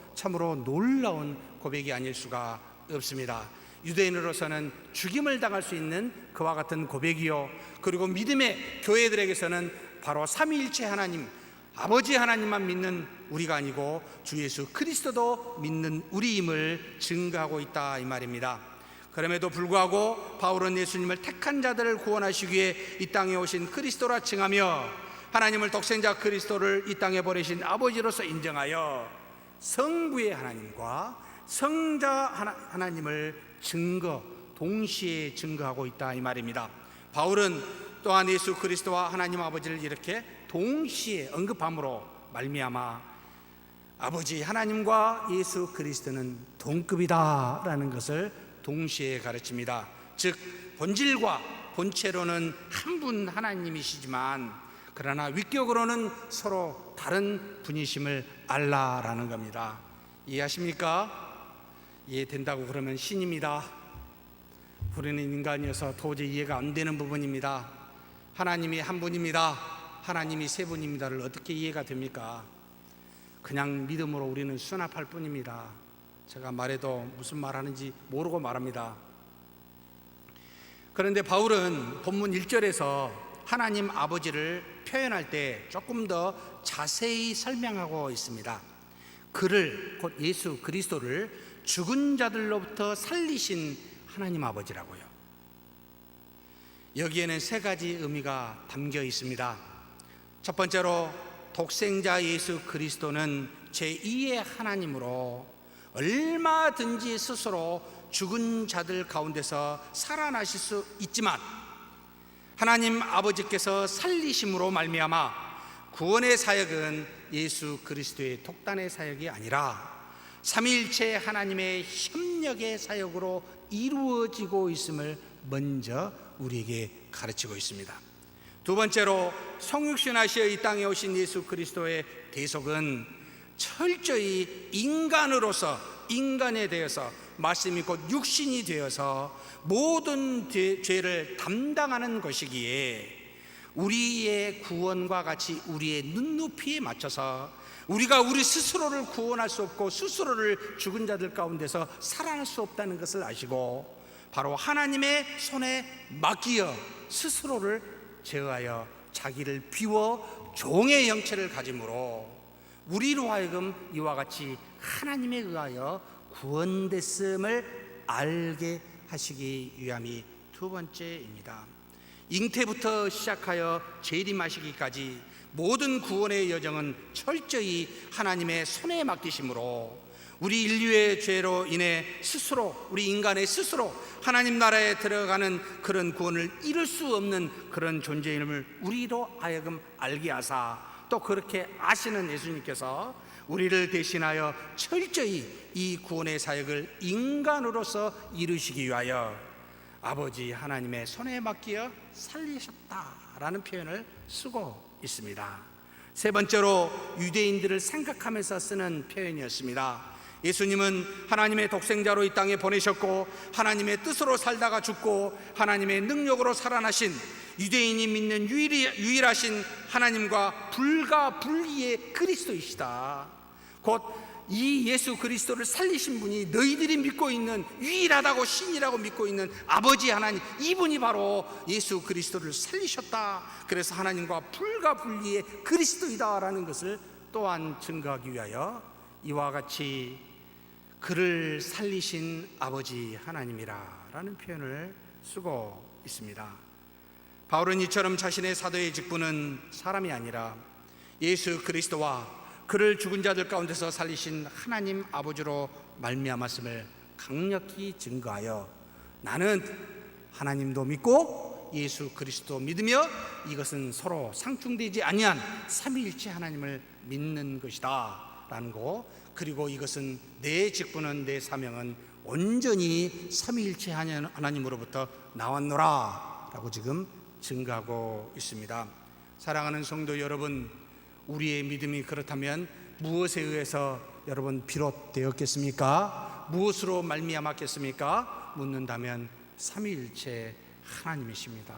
놀라운 고백이 아닐 수가 없습니다. 유대인으로서는 죽임을 당할 수 있는 그와 같은 고백이요, 그리고 믿음의 교회들에게서는 바로 삼위일체 하나님, 아버지 하나님만 믿는 우리가 아니고 주 예수 그리스도도 믿는 우리임을 증거하고 있다 이 말입니다. 그럼에도 불구하고 바울은 예수님을 택한 자들을 구원하시기 위해 이 땅에 오신 그리스도라 칭하며 하나님을 독생자 그리스도를 이 땅에 보내신 아버지로서 인정하여 성부의 하나님과 성자 하나님을 동시에 증거하고 있다 이 말입니다. 바울은 또한 예수 그리스도와 하나님 아버지를 이렇게 동시에 언급함으로 말미암아 아버지 하나님과 예수 그리스도는 동급이다 라는 것을 동시에 가르칩니다. 즉 본질과 본체로는 한 분 하나님이시지만 그러나 위격으로는 서로 다른 분이심을 알라라는 겁니다. 이해하십니까? 이해된다고 그러면 신입니다. 우리는 인간이어서 도저히 이해가 안 되는 부분입니다. 하나님이 한 분입니다, 하나님이 세 분입니다를 어떻게 이해가 됩니까? 그냥 믿음으로 우리는 수납할 뿐입니다. 제가 말해도 무슨 말하는지 모르고 말합니다. 그런데 바울은 본문 1절에서 하나님 아버지를 표현할 때 조금 더 자세히 설명하고 있습니다. 그를, 곧 예수 그리스도를 죽은 자들로부터 살리신 하나님 아버지라고요. 여기에는 세 가지 의미가 담겨 있습니다. 첫 번째로 독생자 예수 그리스도는 제2의 하나님으로 얼마든지 스스로 죽은 자들 가운데서 살아나실 수 있지만 하나님 아버지께서 살리심으로 말미암아 구원의 사역은 예수 그리스도의 독단의 사역이 아니라 삼위일체 하나님의 협력의 사역으로 이루어지고 있음을 먼저 우리에게 가르치고 있습니다. 두 번째로 성육신하시어 이 땅에 오신 예수 그리스도의 대속은 철저히 인간으로서, 인간에 대해서 말씀이 곧 육신이 되어서 모든 죄를 담당하는 것이기에 우리의 구원과 같이 우리의 눈높이에 맞춰서 우리가 우리 스스로를 구원할 수 없고 스스로를 죽은 자들 가운데서 살아날 수 없다는 것을 아시고 바로 하나님의 손에 맡기어 스스로를 제어하여 자기를 비워 종의 형체를 가짐으로 우리로 하여금 이와 같이 하나님에 의하여 구원됐음을 알게 하시기 위함이 두 번째입니다. 잉태부터 시작하여 재림하시기까지 모든 구원의 여정은 철저히 하나님의 손에 맡기심으로 우리 인류의 죄로 인해 스스로, 우리 인간의 스스로 하나님 나라에 들어가는 그런 구원을 이룰 수 없는 그런 존재임을 우리로 하여금 알게 하사, 또 그렇게 아시는 예수님께서 우리를 대신하여 철저히 이 구원의 사역을 인간으로서 이루시기 위하여 아버지 하나님의 손에 맡기어 살리셨다라는 표현을 쓰고 있습니다. 세 번째로 유대인들을 생각하면서 쓰는 표현이었습니다. 예수님은 하나님의 독생자로 이 땅에 보내셨고 하나님의 뜻으로 살다가 죽고 하나님의 능력으로 살아나신 유대인이 믿는 유일하신 하나님과 불가분리의 그리스도이시다. 곧 이 예수 그리스도를 살리신 분이 너희들이 믿고 있는 유일하다고 신이라고 믿고 있는 아버지 하나님, 이분이 바로 예수 그리스도를 살리셨다. 그래서 하나님과 불가분리의 그리스도이다라는 것을 또한 증거하기 위하여 이와 같이 그를 살리신 아버지 하나님이라는 표현을 쓰고 있습니다. 바울은 이처럼 자신의 사도의 직분은 사람이 아니라 예수 그리스도와 그를 죽은 자들 가운데서 살리신 하나님 아버지로 말미암았음을 강력히 증거하여 나는 하나님도 믿고 예수 그리스도 믿으며 이것은 서로 상충되지 아니한 삼위일체 하나님을 믿는 것이다 라는 거, 그리고 이것은 내 직분은, 내 사명은 온전히 삼위일체 하나님으로부터 나왔노라 라고 지금 증거하고 있습니다. 사랑하는 성도 여러분, 우리의 믿음이 그렇다면 무엇에 의해서 여러분 비롯되었겠습니까? 무엇으로 말미암았겠습니까? 묻는다면 삼위일체 하나님이십니다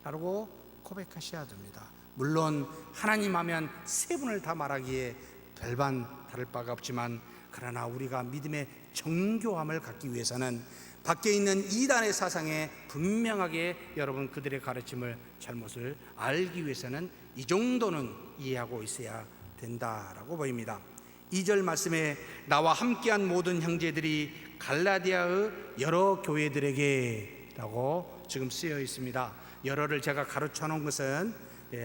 라고 고백하셔야 됩니다. 물론 하나님 하면 세 분을 다 말하기에 별반 다를 바가 없지만, 그러나 우리가 믿음의 정교함을 갖기 위해서는 밖에 있는 이단의 사상에 분명하게 여러분 그들의 가르침을, 잘못을 알기 위해서는 이 정도는 이해하고 있어야 된다라고 보입니다. 2절 말씀에 나와 함께한 모든 형제들이 갈라디아의 여러 교회들에게 라고 지금 쓰여 있습니다. 여러를 제가 가르쳐 놓은 것은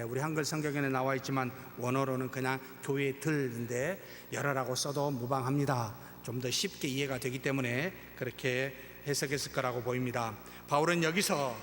우리 한글 성경에는 나와 있지만 원어로는 그냥 교회들인데 여러라고 써도 무방합니다. 좀 더 쉽게 이해가 되기 때문에 그렇게 해석했을 거라고 보입니다. 바울은 여기서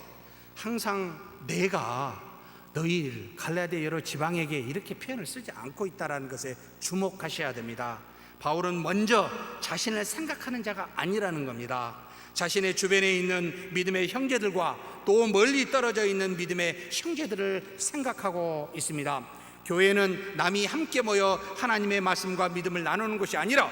항상 내가 너희 갈라디아 여러 지방에게 이렇게 표현을 쓰지 않고 있다는 것에 주목하셔야 됩니다. 바울은 먼저 자신을 생각하는 자가 아니라는 겁니다. 자신의 주변에 있는 믿음의 형제들과 또 멀리 떨어져 있는 믿음의 형제들을 생각하고 있습니다. 교회는 남이 함께 모여 하나님의 말씀과 믿음을 나누는 것이 아니라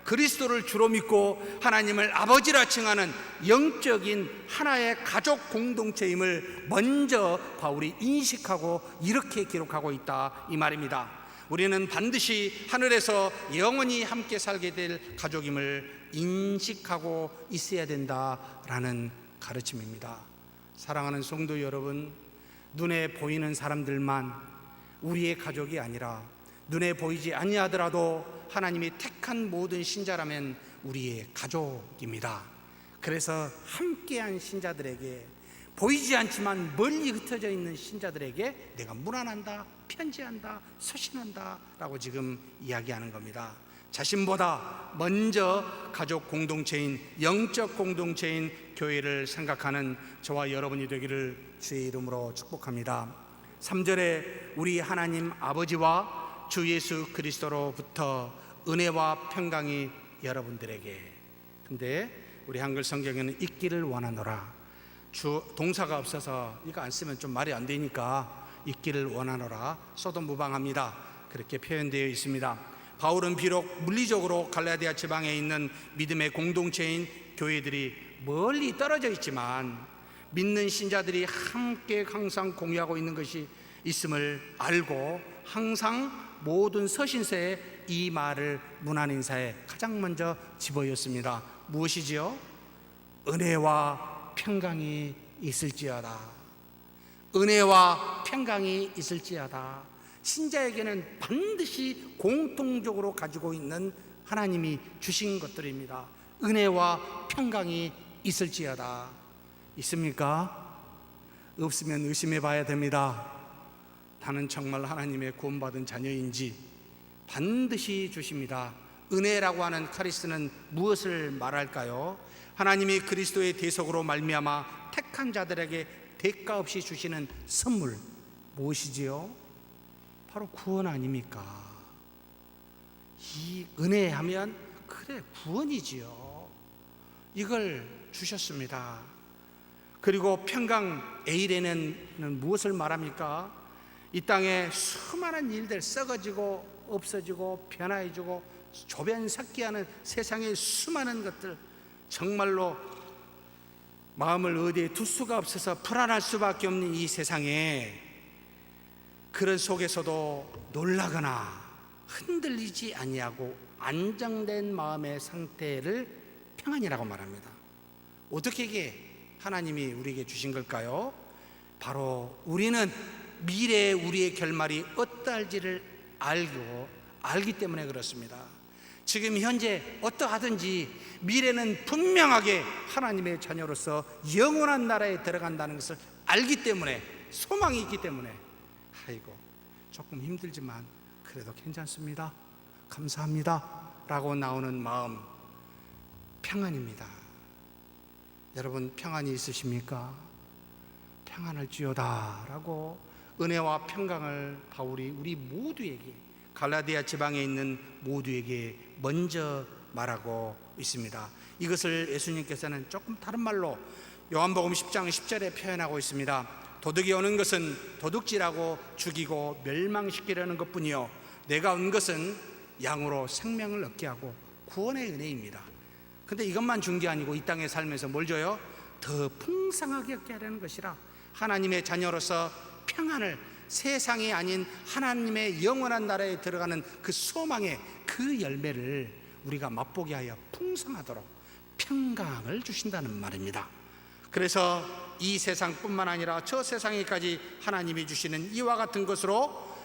그리스도를 주로 믿고 하나님을 아버지라 칭하는 영적인 하나의 가족 공동체임을 먼저 바울이 인식하고 이렇게 기록하고 있다 이 말입니다. 우리는 반드시 하늘에서 영원히 함께 살게 될 가족임을 인식하고 있어야 된다라는 가르침입니다. 사랑하는 성도 여러분, 눈에 보이는 사람들만 우리의 가족이 아니라 눈에 보이지 아니하더라도 하나님이 택한 모든 신자라면 우리의 가족입니다. 그래서 함께한 신자들에게, 보이지 않지만 멀리 흩어져 있는 신자들에게 내가 문안한다, 편지한다, 서신한다 라고 지금 이야기하는 겁니다. 자신보다 먼저 가족 공동체인, 영적 공동체인 교회를 생각하는 저와 여러분이 되기를 주의 이름으로 축복합니다. 3절에 우리 하나님 아버지와 주 예수 그리스도로부터 은혜와 평강이 여러분들에게. 근데 우리 한글 성경에는 있기를 원하노라. 주 동사가 없어서 이거 안 쓰면 좀 말이 안 되니까 있기를 원하노라 써도 무방합니다. 그렇게 표현되어 있습니다. 바울은 비록 물리적으로 갈라디아 지방에 있는 믿음의 공동체인 교회들이 멀리 떨어져 있지만 믿는 신자들이 함께 항상 공유하고 있는 것이 있음을 알고 항상 모든 서신서에 이 말을 문안 인사에 가장 먼저 집어였습니다. 무엇이지요? 은혜와 평강이 있을지어다. 은혜와 평강이 있을지어다. 신자에게는 반드시 공통적으로 가지고 있는 하나님이 주신 것들입니다. 은혜와 평강이 있을지어다. 있습니까? 없으면 의심해 봐야 됩니다. 나는 정말 하나님의 구원받은 자녀인지. 반드시 주십니다. 은혜라고 하는 카리스는 무엇을 말할까요? 하나님이 그리스도의 대속으로 말미암아 택한 자들에게 대가 없이 주시는 선물, 무엇이지요? 바로 구원 아닙니까? 이 은혜 하면 그래 구원이지요. 이걸 주셨습니다. 그리고 평강 에이레는 무엇을 말합니까? 이 땅에 수많은 일들 썩어지고 없어지고 변화해지고 조변삭기하는 세상의 수많은 것들, 정말로 마음을 어디에 둘 수가 없어서 불안할 수밖에 없는 이 세상에, 그런 속에서도 놀라거나 흔들리지 아니하고 안정된 마음의 상태를 평안이라고 말합니다. 어떻게 이게 하나님이 우리에게 주신 걸까요? 바로 우리는 미래의 우리의 결말이 어떠할지를 알기 때문에 그렇습니다. 지금 현재 어떠하든지 미래는 분명하게 하나님의 자녀로서 영원한 나라에 들어간다는 것을 알기 때문에, 소망이 있기 때문에, 아이고 조금 힘들지만 그래도 괜찮습니다, 감사합니다 라고 나오는 마음, 평안입니다. 여러분 평안이 있으십니까? 평안할지어다 라고 은혜와 평강을 바울이 우리 모두에게, 갈라디아 지방에 있는 모두에게 먼저 말하고 있습니다. 이것을 예수님께서는 조금 다른 말로 요한복음 10장 10절에 표현하고 있습니다. 도둑이 오는 것은 도둑질하고 죽이고 멸망시키려는 것뿐이요 내가 온 것은 양으로 생명을 얻게 하고 구원의 은혜입니다. 근데 이것만 준 게 아니고 이 땅에 살면서 뭘 줘요? 더 풍성하게 얻게 하려는 것이라, 하나님의 자녀로서 평안을, 세상이 아닌 하나님의 영원한 나라에 들어가는 그 소망의 그 열매를 우리가 맛보게 하여 풍성하도록 평강을 주신다는 말입니다. 그래서 이 세상뿐만 아니라 저 세상에까지 하나님이 주시는 이와 같은 것으로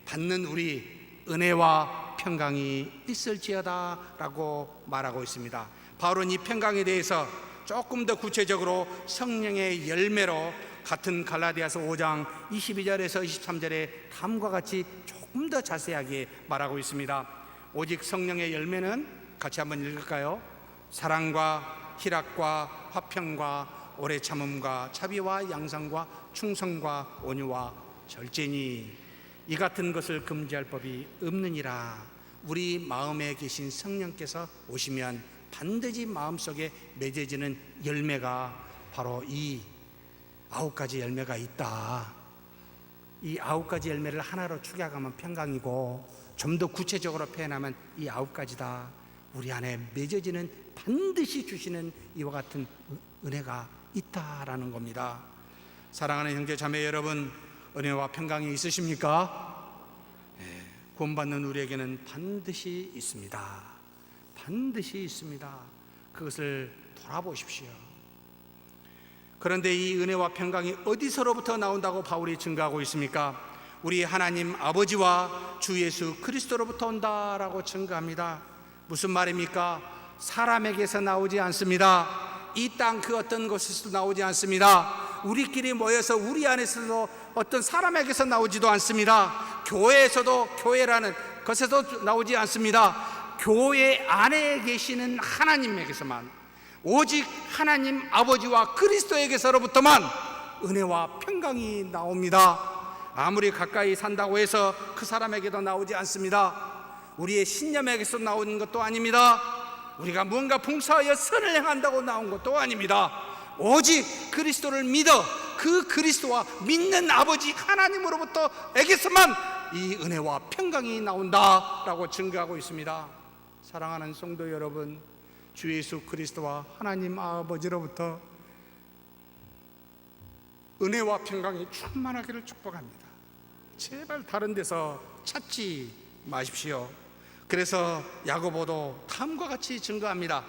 받는 우리 은혜와 평강이 있을지어다 라고 말하고 있습니다. 바울은 이 평강에 대해서 조금 더 구체적으로 성령의 열매로 같은 갈라디아서 5장 22절에서 23절에 다음과 같이 조금 더 자세하게 말하고 있습니다. 오직 성령의 열매는 같이 한번 읽을까요? 사랑과 희락과 화평과 오래 참음과 자비와 양상과 충성과 온유와 절제니 이 같은 것을 금지할 법이 없느니라. 우리 마음에 계신 성령께서 오시면 반드시 마음속에 맺어지는 열매가 바로 이 9가지 열매가 있다. 이 9가지 열매를 하나로 축약하면 평강이고, 좀 더 구체적으로 표현하면 이 9가지다. 우리 안에 맺어지는, 반드시 주시는 이와 같은 은혜가 있다라는 겁니다. 사랑하는 형제 자매 여러분, 은혜와 평강이 있으십니까? 구원받는 우리에게는 반드시 있습니다. 반드시 있습니다. 그것을 돌아보십시오. 그런데 이 은혜와 평강이 어디서로부터 나온다고 바울이 증거하고 있습니까? 우리 하나님 아버지와 주 예수 그리스도로부터 온다라고 증거합니다. 무슨 말입니까? 사람에게서 나오지 않습니다. 이 땅 그 어떤 곳에서도 나오지 않습니다. 우리끼리 모여서 우리 안에서도 어떤 사람에게서 나오지도 않습니다. 교회에서도, 교회라는 것에서 나오지 않습니다. 교회 안에 계시는 하나님에게서만, 오직 하나님 아버지와 그리스도에게서로부터만 은혜와 평강이 나옵니다. 아무리 가까이 산다고 해서 그 사람에게도 나오지 않습니다. 우리의 신념에게서 나오는 것도 아닙니다. 우리가 무언가 봉사하여 선을 행한다고 나온 것도 아닙니다. 오직 그리스도를 믿어 그 그리스도와 믿는 아버지 하나님으로부터 에게서만 이 은혜와 평강이 나온다라고 증거하고 있습니다. 사랑하는 성도 여러분, 주 예수 그리스도와 하나님 아버지로부터 은혜와 평강이 충만하기를 축복합니다. 제발 다른 데서 찾지 마십시오. 그래서 야고보도 다음과 같이 증거합니다.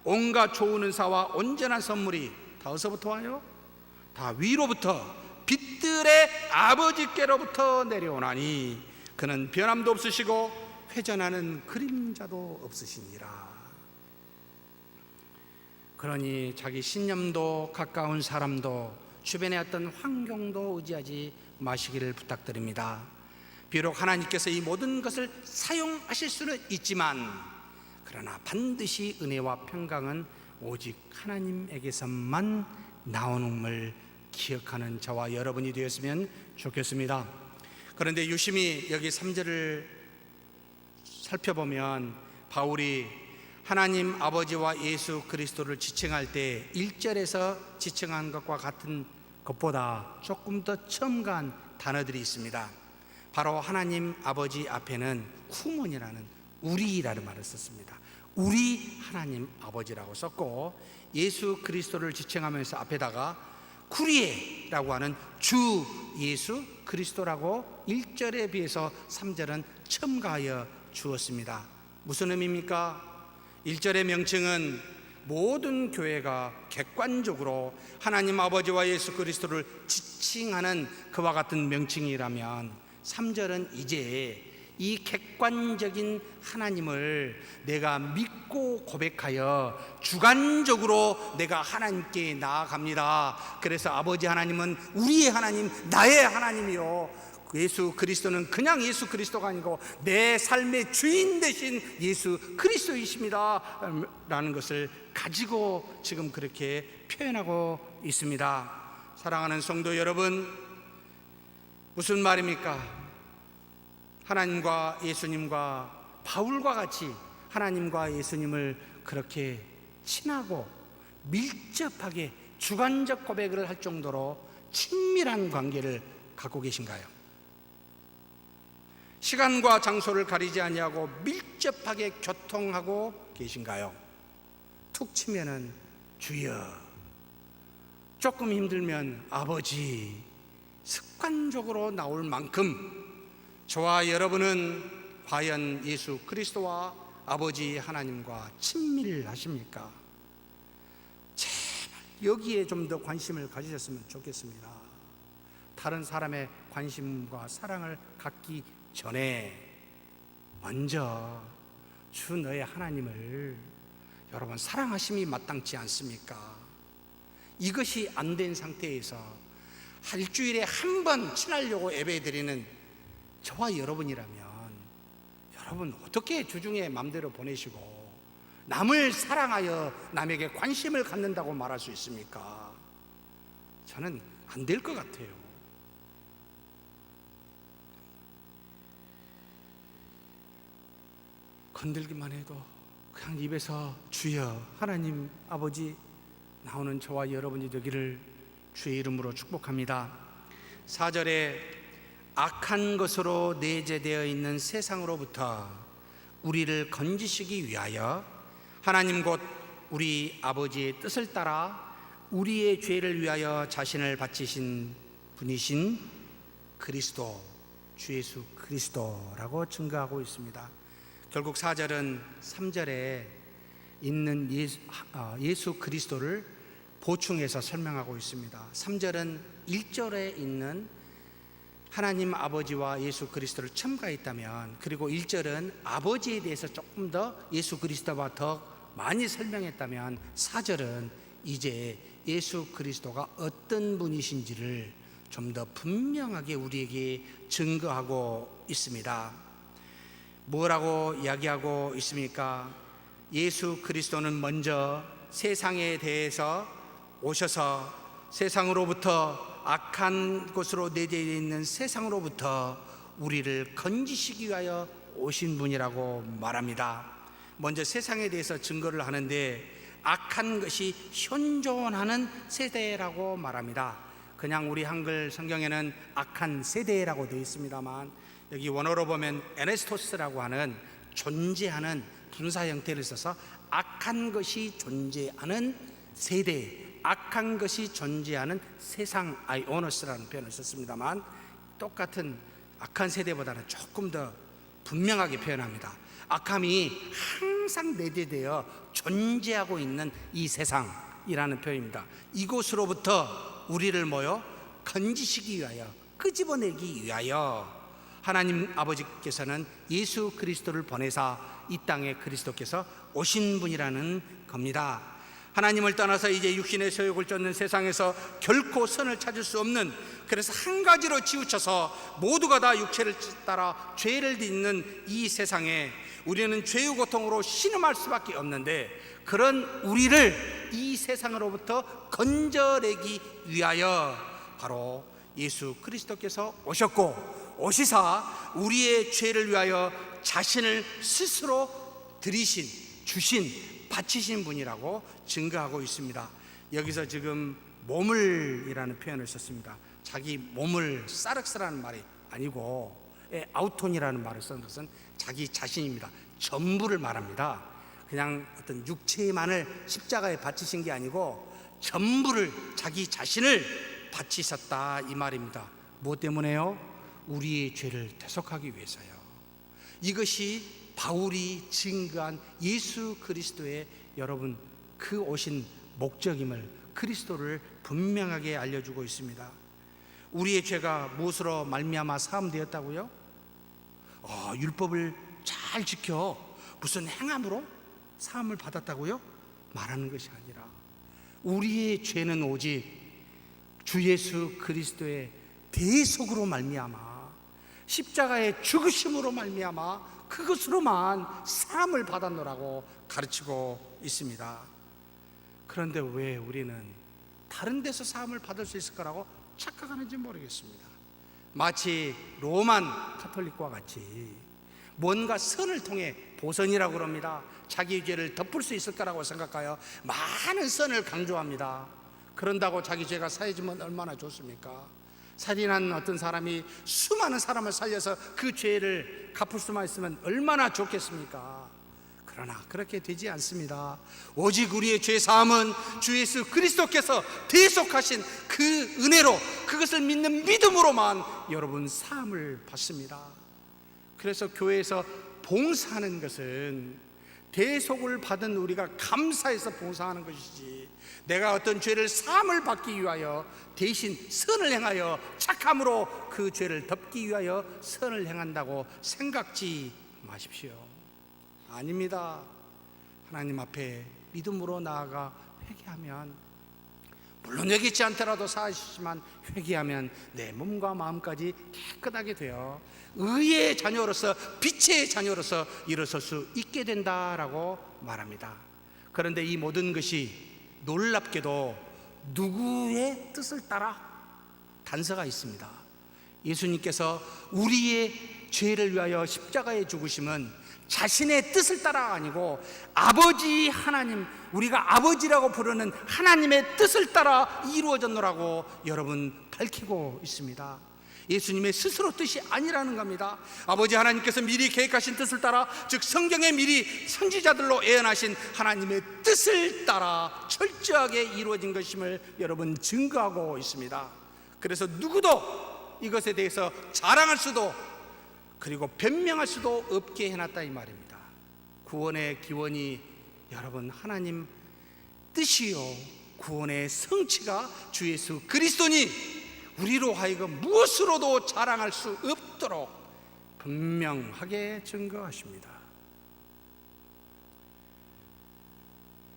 온갖 좋은 은사와 온전한 선물이 다 어디서부터 와요? 다 위로부터 빛들의 아버지께로부터 내려오나니 그는 변함도 없으시고 회전하는 그림자도 없으시니라. 그러니 자기 신념도 가까운 사람도 주변의 어떤 환경도 의지하지 마시기를 부탁드립니다. 비록 하나님께서 이 모든 것을 사용하실 수는 있지만 그러나 반드시 은혜와 평강은 오직 하나님에게서만 나오는 걸 기억하는 저와 여러분이 되었으면 좋겠습니다. 그런데 유심히 여기 3절을 살펴보면 바울이 하나님 아버지와 예수 그리스도를 지칭할 때 1절에서 지칭한 것과 같은 것보다 조금 더 첨가한 단어들이 있습니다. 바로 하나님 아버지 앞에는 후문이라는 우리라는 말을 썼습니다. 우리 하나님 아버지라고 썼고, 예수 그리스도를 지칭하면서 앞에다가 쿠리에라고 하는 주 예수 그리스도라고 1절에 비해서 3절은 첨가하여 주었습니다. 무슨 의미입니까? 1절의 명칭은 모든 교회가 객관적으로 하나님 아버지와 예수 그리스도를 지칭하는 그와 같은 명칭이라면 3절은 이제 이 객관적인 하나님을 내가 믿고 고백하여 주관적으로 내가 하나님께 나아갑니다. 그래서 아버지 하나님은 우리의 하나님, 나의 하나님이요, 예수 그리스도는 그냥 예수 그리스도가 아니고 내 삶의 주인 되신 예수 그리스도이십니다 라는 것을 가지고 지금 그렇게 표현하고 있습니다. 사랑하는 성도 여러분, 무슨 말입니까? 하나님과 예수님과 바울과 같이 하나님과 예수님을 그렇게 친하고 밀접하게 주관적 고백을 할 정도로 친밀한 관계를 갖고 계신가요? 시간과 장소를 가리지 아니하고 밀접하게 교통하고 계신가요? 툭 치면은 주여, 조금 힘들면 아버지, 습관적으로 나올 만큼 저와 여러분은 과연 예수 그리스도와 아버지 하나님과 친밀하십니까? 제발 여기에 좀 더 관심을 가지셨으면 좋겠습니다. 다른 사람의 관심과 사랑을 갖기 전에 먼저 주 너의 하나님을 여러분 사랑하심이 마땅치 않습니까? 이것이 안 된 상태에서 일주일에 한 번 친하려고 예배드리는 저와 여러분이라면 여러분 어떻게 주중에 마음대로 보내시고 남을 사랑하여 남에게 관심을 갖는다고 말할 수 있습니까? 저는 안 될 것 같아요. 건들기만 해도 그냥 입에서 주여 하나님 아버지 나오는 저와 여러분이 되기를 주의 이름으로 축복합니다. 4절에 악한 것으로 내재되어 있는 세상으로부터 우리를 건지시기 위하여 하나님 곧 우리 아버지의 뜻을 따라 우리의 죄를 위하여 자신을 바치신 분이신 그리스도, 주 예수 그리스도라고 증거하고 있습니다. 결국 4절은 3절에 있는 예수 그리스도를 보충해서 설명하고 있습니다. 3절은 1절에 있는 하나님 아버지와 예수 그리스도를 첨가했다면, 그리고 1절은 아버지에 대해서 조금 더 예수 그리스도와 더 많이 설명했다면, 4절은 이제 예수 그리스도가 어떤 분이신지를 좀 더 분명하게 우리에게 증거하고 있습니다. 뭐라고 이야기하고 있습니까? 예수 그리스도는 먼저 세상에 대해서 오셔서 세상으로부터, 악한 곳으로 내재되어 있는 세상으로부터 우리를 건지시기 위하여 오신 분이라고 말합니다. 먼저 세상에 대해서 증거를 하는데 악한 것이 현존하는 세대라고 말합니다. 그냥 우리 한글 성경에는 악한 세대라고 되어 있습니다만 여기 원어로 보면 에네스토스라고 하는 존재하는 분사 형태를 써서 악한 것이 존재하는 세대, 악한 것이 존재하는 세상, 아이오너스라는 표현을 썼습니다만, 똑같은 악한 세대보다는 조금 더 분명하게 표현합니다. 악함이 항상 내재되어 존재하고 있는 이 세상이라는 표현입니다. 이곳으로부터 우리를 건지시기 위하여, 끄집어내기 위하여 하나님 아버지께서는 예수 그리스도를 보내사 이 땅에 그리스도께서 오신 분이라는 겁니다. 하나님을 떠나서 이제 육신의 소욕을 쫓는 세상에서 결코 선을 찾을 수 없는, 그래서 한 가지로 치우쳐서 모두가 다 육체를 따라 죄를 짓는 이 세상에 우리는 죄의 고통으로 신음할 수밖에 없는데, 그런 우리를 이 세상으로부터 건져내기 위하여 바로 예수 그리스도께서 오셨고, 오시사 우리의 죄를 위하여 자신을 스스로 드리신, 주신, 바치신 분이라고 증거하고 있습니다. 여기서 지금 몸을이라는 표현을 썼습니다. 자기 몸을 사륵스라는 말이 아니고 아우톤이라는 말을 쓴 것은 자기 자신입니다. 전부를 말합니다. 그냥 어떤 육체만을 십자가에 바치신 게 아니고 전부를, 자기 자신을 바치셨다 이 말입니다. 무엇 때문에요? 우리의 죄를 대속하기 위해서요. 이것이 바울이 증거한 예수 그리스도의 여러분 그 오신 목적임을 그리스도를 분명하게 알려주고 있습니다. 우리의 죄가 무엇으로 말미암아 사함되었다고요? 율법을 잘 지켜 무슨 행함으로 사함을 받았다고요? 말하는 것이 아니라 우리의 죄는 오직 주 예수 그리스도의 대속으로 말미암아, 십자가의 죽으심으로 말미암아 그것으로만 사함을 받았노라고 가르치고 있습니다. 그런데 왜 우리는 다른 데서 사함을 받을 수 있을 거라고 착각하는지 모르겠습니다. 마치 로만 카톨릭과 같이 뭔가 선을 통해, 보선이라고 그럽니다. 자기 죄를 덮을 수 있을 거라고 생각하여 많은 선을 강조합니다. 그런다고 자기 죄가 사해지면 얼마나 좋습니까? 살인한 어떤 사람이 수많은 사람을 살려서 그 죄를 갚을 수만 있으면 얼마나 좋겠습니까? 그러나 그렇게 되지 않습니다. 오직 우리의 죄 사함은 주 예수 그리스도께서 대속하신 그 은혜로, 그것을 믿는 믿음으로만 여러분 사함을 받습니다. 그래서 교회에서 봉사하는 것은 대속을 받은 우리가 감사해서 봉사하는 것이지, 내가 어떤 죄를 사함을 받기 위하여 대신 선을 행하여 착함으로 그 죄를 덮기 위하여 선을 행한다고 생각지 마십시오. 아닙니다. 하나님 앞에 믿음으로 나아가 회개하면, 물론 여기 있지 않더라도 사하시지만 회개하면 내 몸과 마음까지 깨끗하게 되어 의의 자녀로서, 빛의 자녀로서 일어설 수 있게 된다라고 말합니다. 그런데 이 모든 것이 놀랍게도 누구의 뜻을 따라 단서가 있습니다. 예수님께서 우리의 죄를 위하여 십자가에 죽으심은 자신의 뜻을 따라 아니고 아버지 하나님, 우리가 아버지라고 부르는 하나님의 뜻을 따라 이루어졌노라고 여러분 밝히고 있습니다. 예수님의 스스로 뜻이 아니라는 겁니다. 아버지 하나님께서 미리 계획하신 뜻을 따라, 즉 성경에 미리 선지자들로 예언하신 하나님의 뜻을 따라 철저하게 이루어진 것임을 여러분 증거하고 있습니다. 그래서 누구도 이것에 대해서 자랑할 수도 그리고 변명할 수도 없게 해놨다 이 말입니다. 구원의 기원이 여러분 하나님 뜻이요, 구원의 성취가 주 예수 그리스도니 우리로 하여금 무엇으로도 자랑할 수 없도록 분명하게 증거하십니다.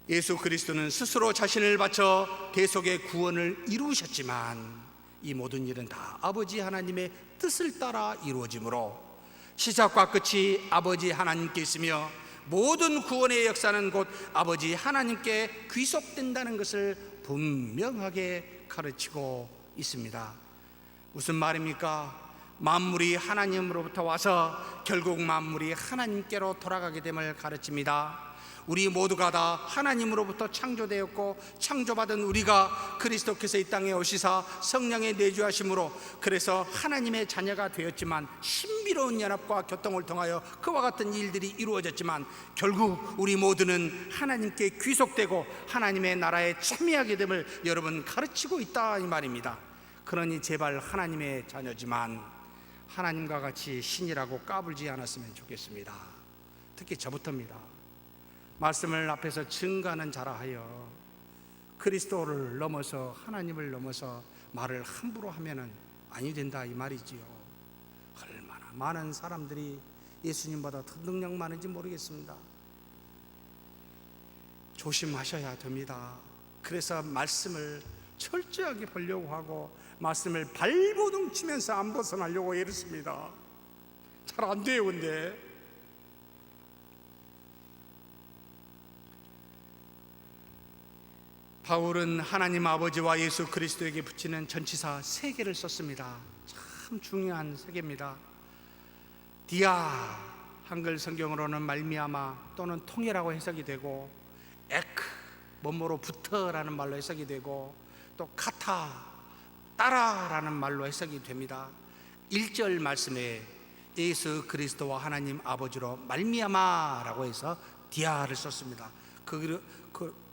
예수 그리스도는 스스로 자신을 바쳐 대속의 구원을 이루셨지만 이 모든 일은 다 아버지 하나님의 뜻을 따라 이루어지므로 시작과 끝이 아버지 하나님께 있으며 모든 구원의 역사는 곧 아버지 하나님께 귀속된다는 것을 분명하게 가르치고 있습니다. 무슨 말입니까? 만물이 하나님으로부터 와서 결국 만물이 하나님께로 돌아가게 됨을 가르칩니다. 우리 모두가 다 하나님으로부터 창조되었고 창조받은 우리가 그리스도께서 이 땅에 오시사 성령의 내주하심으로 그래서 하나님의 자녀가 되었지만 신비로운 연합과 교통을 통하여 그와 같은 일들이 이루어졌지만 결국 우리 모두는 하나님께 귀속되고 하나님의 나라에 참여하게 됨을 여러분 가르치고 있다 이 말입니다. 그러니 제발 하나님의 자녀지만 하나님과 같이 신이라고 까불지 않았으면 좋겠습니다. 특히 저부터입니다. 말씀을 앞에서 증거하는 자라 하여 그리스도를 넘어서 하나님을 넘어서 말을 함부로 하면은 아니 된다 이 말이지요. 얼마나 많은 사람들이 예수님보다 더 능력 많은지 모르겠습니다. 조심하셔야 됩니다. 그래서 말씀을 철저하게 보려고 하고 말씀을 발버둥 치면서 안 벗어나려고 애쓰습니다. 잘 안 돼요. 근데 바울은 하나님 아버지와 예수 그리스도에게 붙이는 전치사 3개를 썼습니다. 참 중요한 3개입니다. 디아, 한글 성경으로는 말미암아 또는 통해라고 해석이 되고, 에크, 뭐뭐로 붙어라는 말로 해석이 되고, 또 카타, 따라라는 말로 해석이 됩니다. 1절 말씀에 예수 그리스도와 하나님 아버지로 말미암아라고 해서 디아를 썼습니다. 그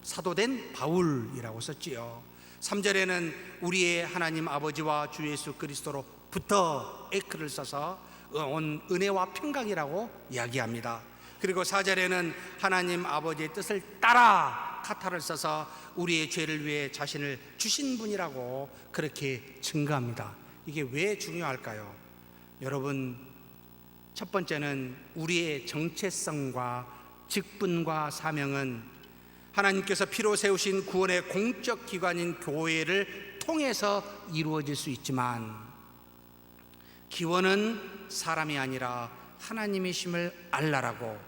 사도된 바울이라고 썼지요. 3절에는 우리의 하나님 아버지와 주 예수 그리스도로 붙어 에크를 써서 온 은혜와 평강이라고 이야기합니다. 그리고 4절에는 하나님 아버지의 뜻을 따라 카타를 써서 우리의 죄를 위해 자신을 주신 분이라고 그렇게 증거합니다. 이게 왜 중요할까요? 여러분, 첫 번째는 우리의 정체성과 직분과 사명은 하나님께서 피로 세우신 구원의 공적 기관인 교회를 통해서 이루어질 수 있지만 기원은 사람이 아니라 하나님이심을 알라라고,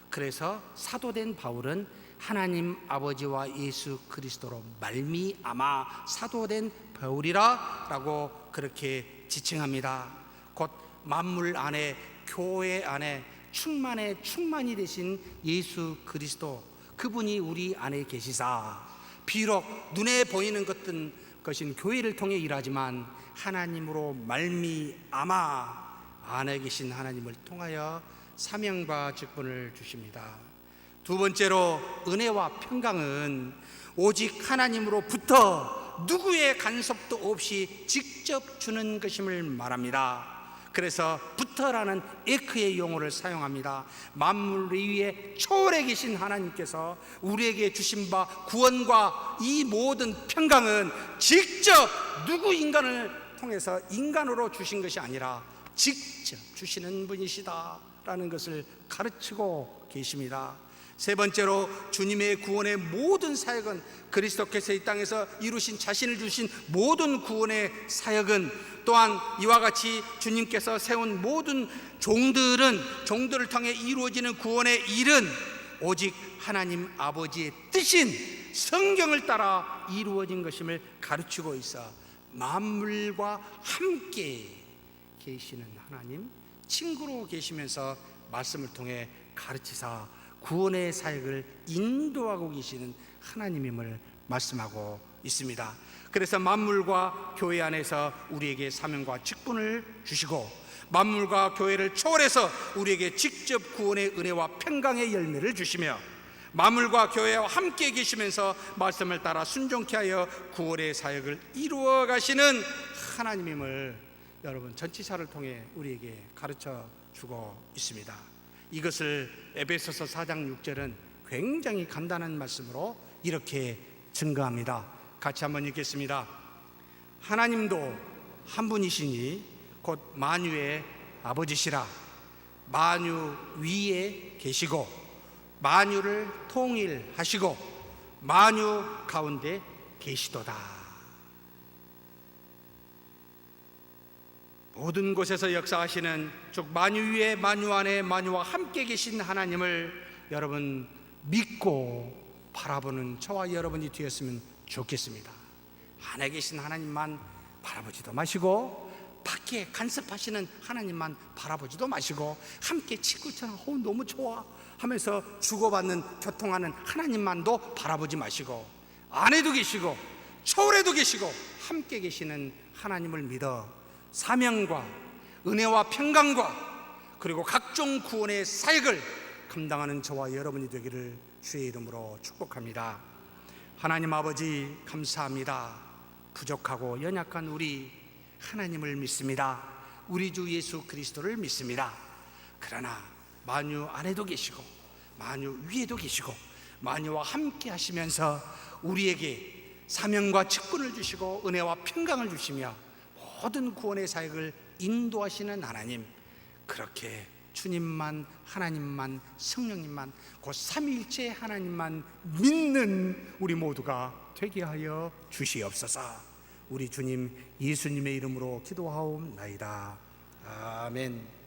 그래서 사도된 바울은 하나님 아버지와 예수 그리스도로 말미암아 사도된 바울이라 라고 그렇게 지칭합니다. 곧 만물 안에, 교회 안에 충만이 되신 예수 그리스도, 그분이 우리 안에 계시사 비록 눈에 보이는 것인 교회를 통해 일하지만 하나님으로 말미암아 안에 계신 하나님을 통하여 사명과 직분을 주십니다. 두 번째로 은혜와 평강은 오직 하나님으로부터 누구의 간섭도 없이 직접 주는 것임을 말합니다. 그래서 부터라는 에크의 용어를 사용합니다. 만물 위에 초월해 계신 하나님께서 우리에게 주신 바 구원과 이 모든 평강은 직접 누구 인간을 통해서 인간으로 주신 것이 아니라 직접 주시는 분이시다라는 것을 가르치고 계십니다. 세 번째로 주님의 구원의 모든 사역은, 그리스도께서 이 땅에서 이루신 자신을 주신 모든 구원의 사역은, 또한 이와 같이 주님께서 세운 모든 종들을 통해 이루어지는 구원의 일은 오직 하나님 아버지의 뜻인 성경을 따라 이루어진 것임을 가르치고 있어 만물과 함께 계시는 하나님, 친구로 계시면서 말씀을 통해 가르치사 구원의 사역을 인도하고 계시는 하나님임을 말씀하고 있습니다. 그래서 만물과 교회 안에서 우리에게 사명과 직분을 주시고 만물과 교회를 초월해서 우리에게 직접 구원의 은혜와 평강의 열매를 주시며 만물과 교회와 함께 계시면서 말씀을 따라 순종케 하여 구원의 사역을 이루어 가시는 하나님임을 여러분 전치사를 통해 우리에게 가르쳐 주고 있습니다. 이것을 에베소서 4장 6절은 굉장히 간단한 말씀으로 이렇게 증거합니다. 같이 한번 읽겠습니다. 하나님도 한 분이시니 곧 만유의 아버지시라. 만유 위에 계시고 만유를 통일하시고 만유 가운데 계시도다. 모든 곳에서 역사하시는 즉 만유 위에 만유 안에 만유와 함께 계신 하나님을 여러분 믿고 바라보는 저와 여러분이 되었으면 좋겠습니다. 안에 계신 하나님만 바라보지도 마시고 밖에 간섭하시는 하나님만 바라보지도 마시고 함께 친구처럼 너무 좋아, 하면서 주고받는 교통하는 하나님만도 바라보지 마시고 안에도 계시고 초월에도 계시고 함께 계시는 하나님을 믿어 사명과 은혜와 평강과 그리고 각종 구원의 사역을 감당하는 저와 여러분이 되기를 주의 이름으로 축복합니다. 하나님 아버지 감사합니다. 부족하고 연약한 우리 하나님을 믿습니다. 우리 주 예수 그리스도를 믿습니다. 그러나 만유 안에도 계시고 만유 위에도 계시고 만유와 함께 하시면서 우리에게 사명과 직분을 주시고 은혜와 평강을 주시며 모든 구원의 사역을 인도하시는 하나님, 그렇게 주님만 하나님만 성령님만 곧 삼위일체 하나님만 믿는 우리 모두가 되게 하여 주시옵소서. 우리 주님 예수님의 이름으로 기도하옵나이다. 아멘.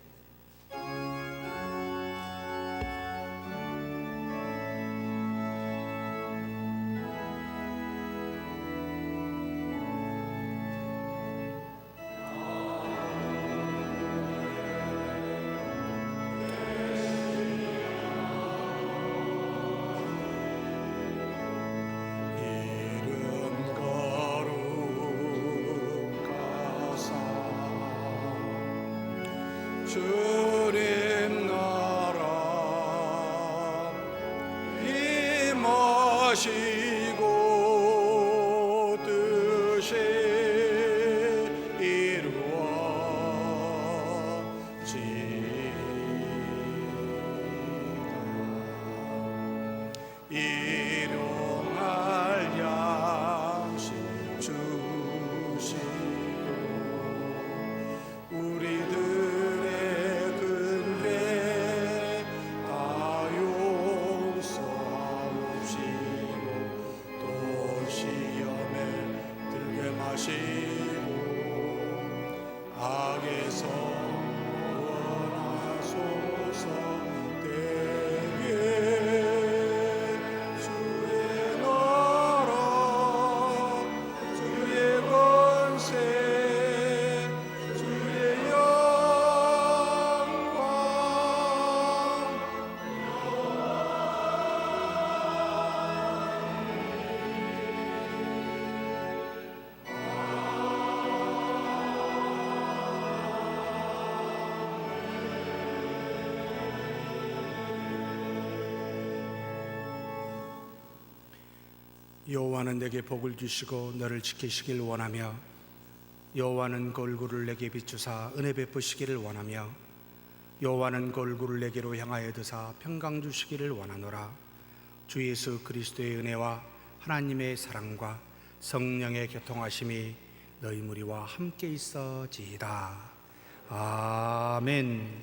주님 나라 임하시고 뜻이 이루어지이다. 일용할 양식 주시고 우리들의 근래 다 용서하시고 또 시험에 들게 마시고 악에서 구원하소서. 대개 주의 나라 주의 권세 주의 영광 여호와는 내게 복을 주시고 너를 지키시길 원하며 여호와는 그 얼굴을 내게 비추사 은혜 베푸시기를 원하며 여호와는 그 얼굴을 내게로 향하여 드사 평강 주시기를 원하노라. 주 예수 그리스도의 은혜와 하나님의 사랑과 성령의 교통하심이 너희 무리와 함께 있어지이다. 아멘.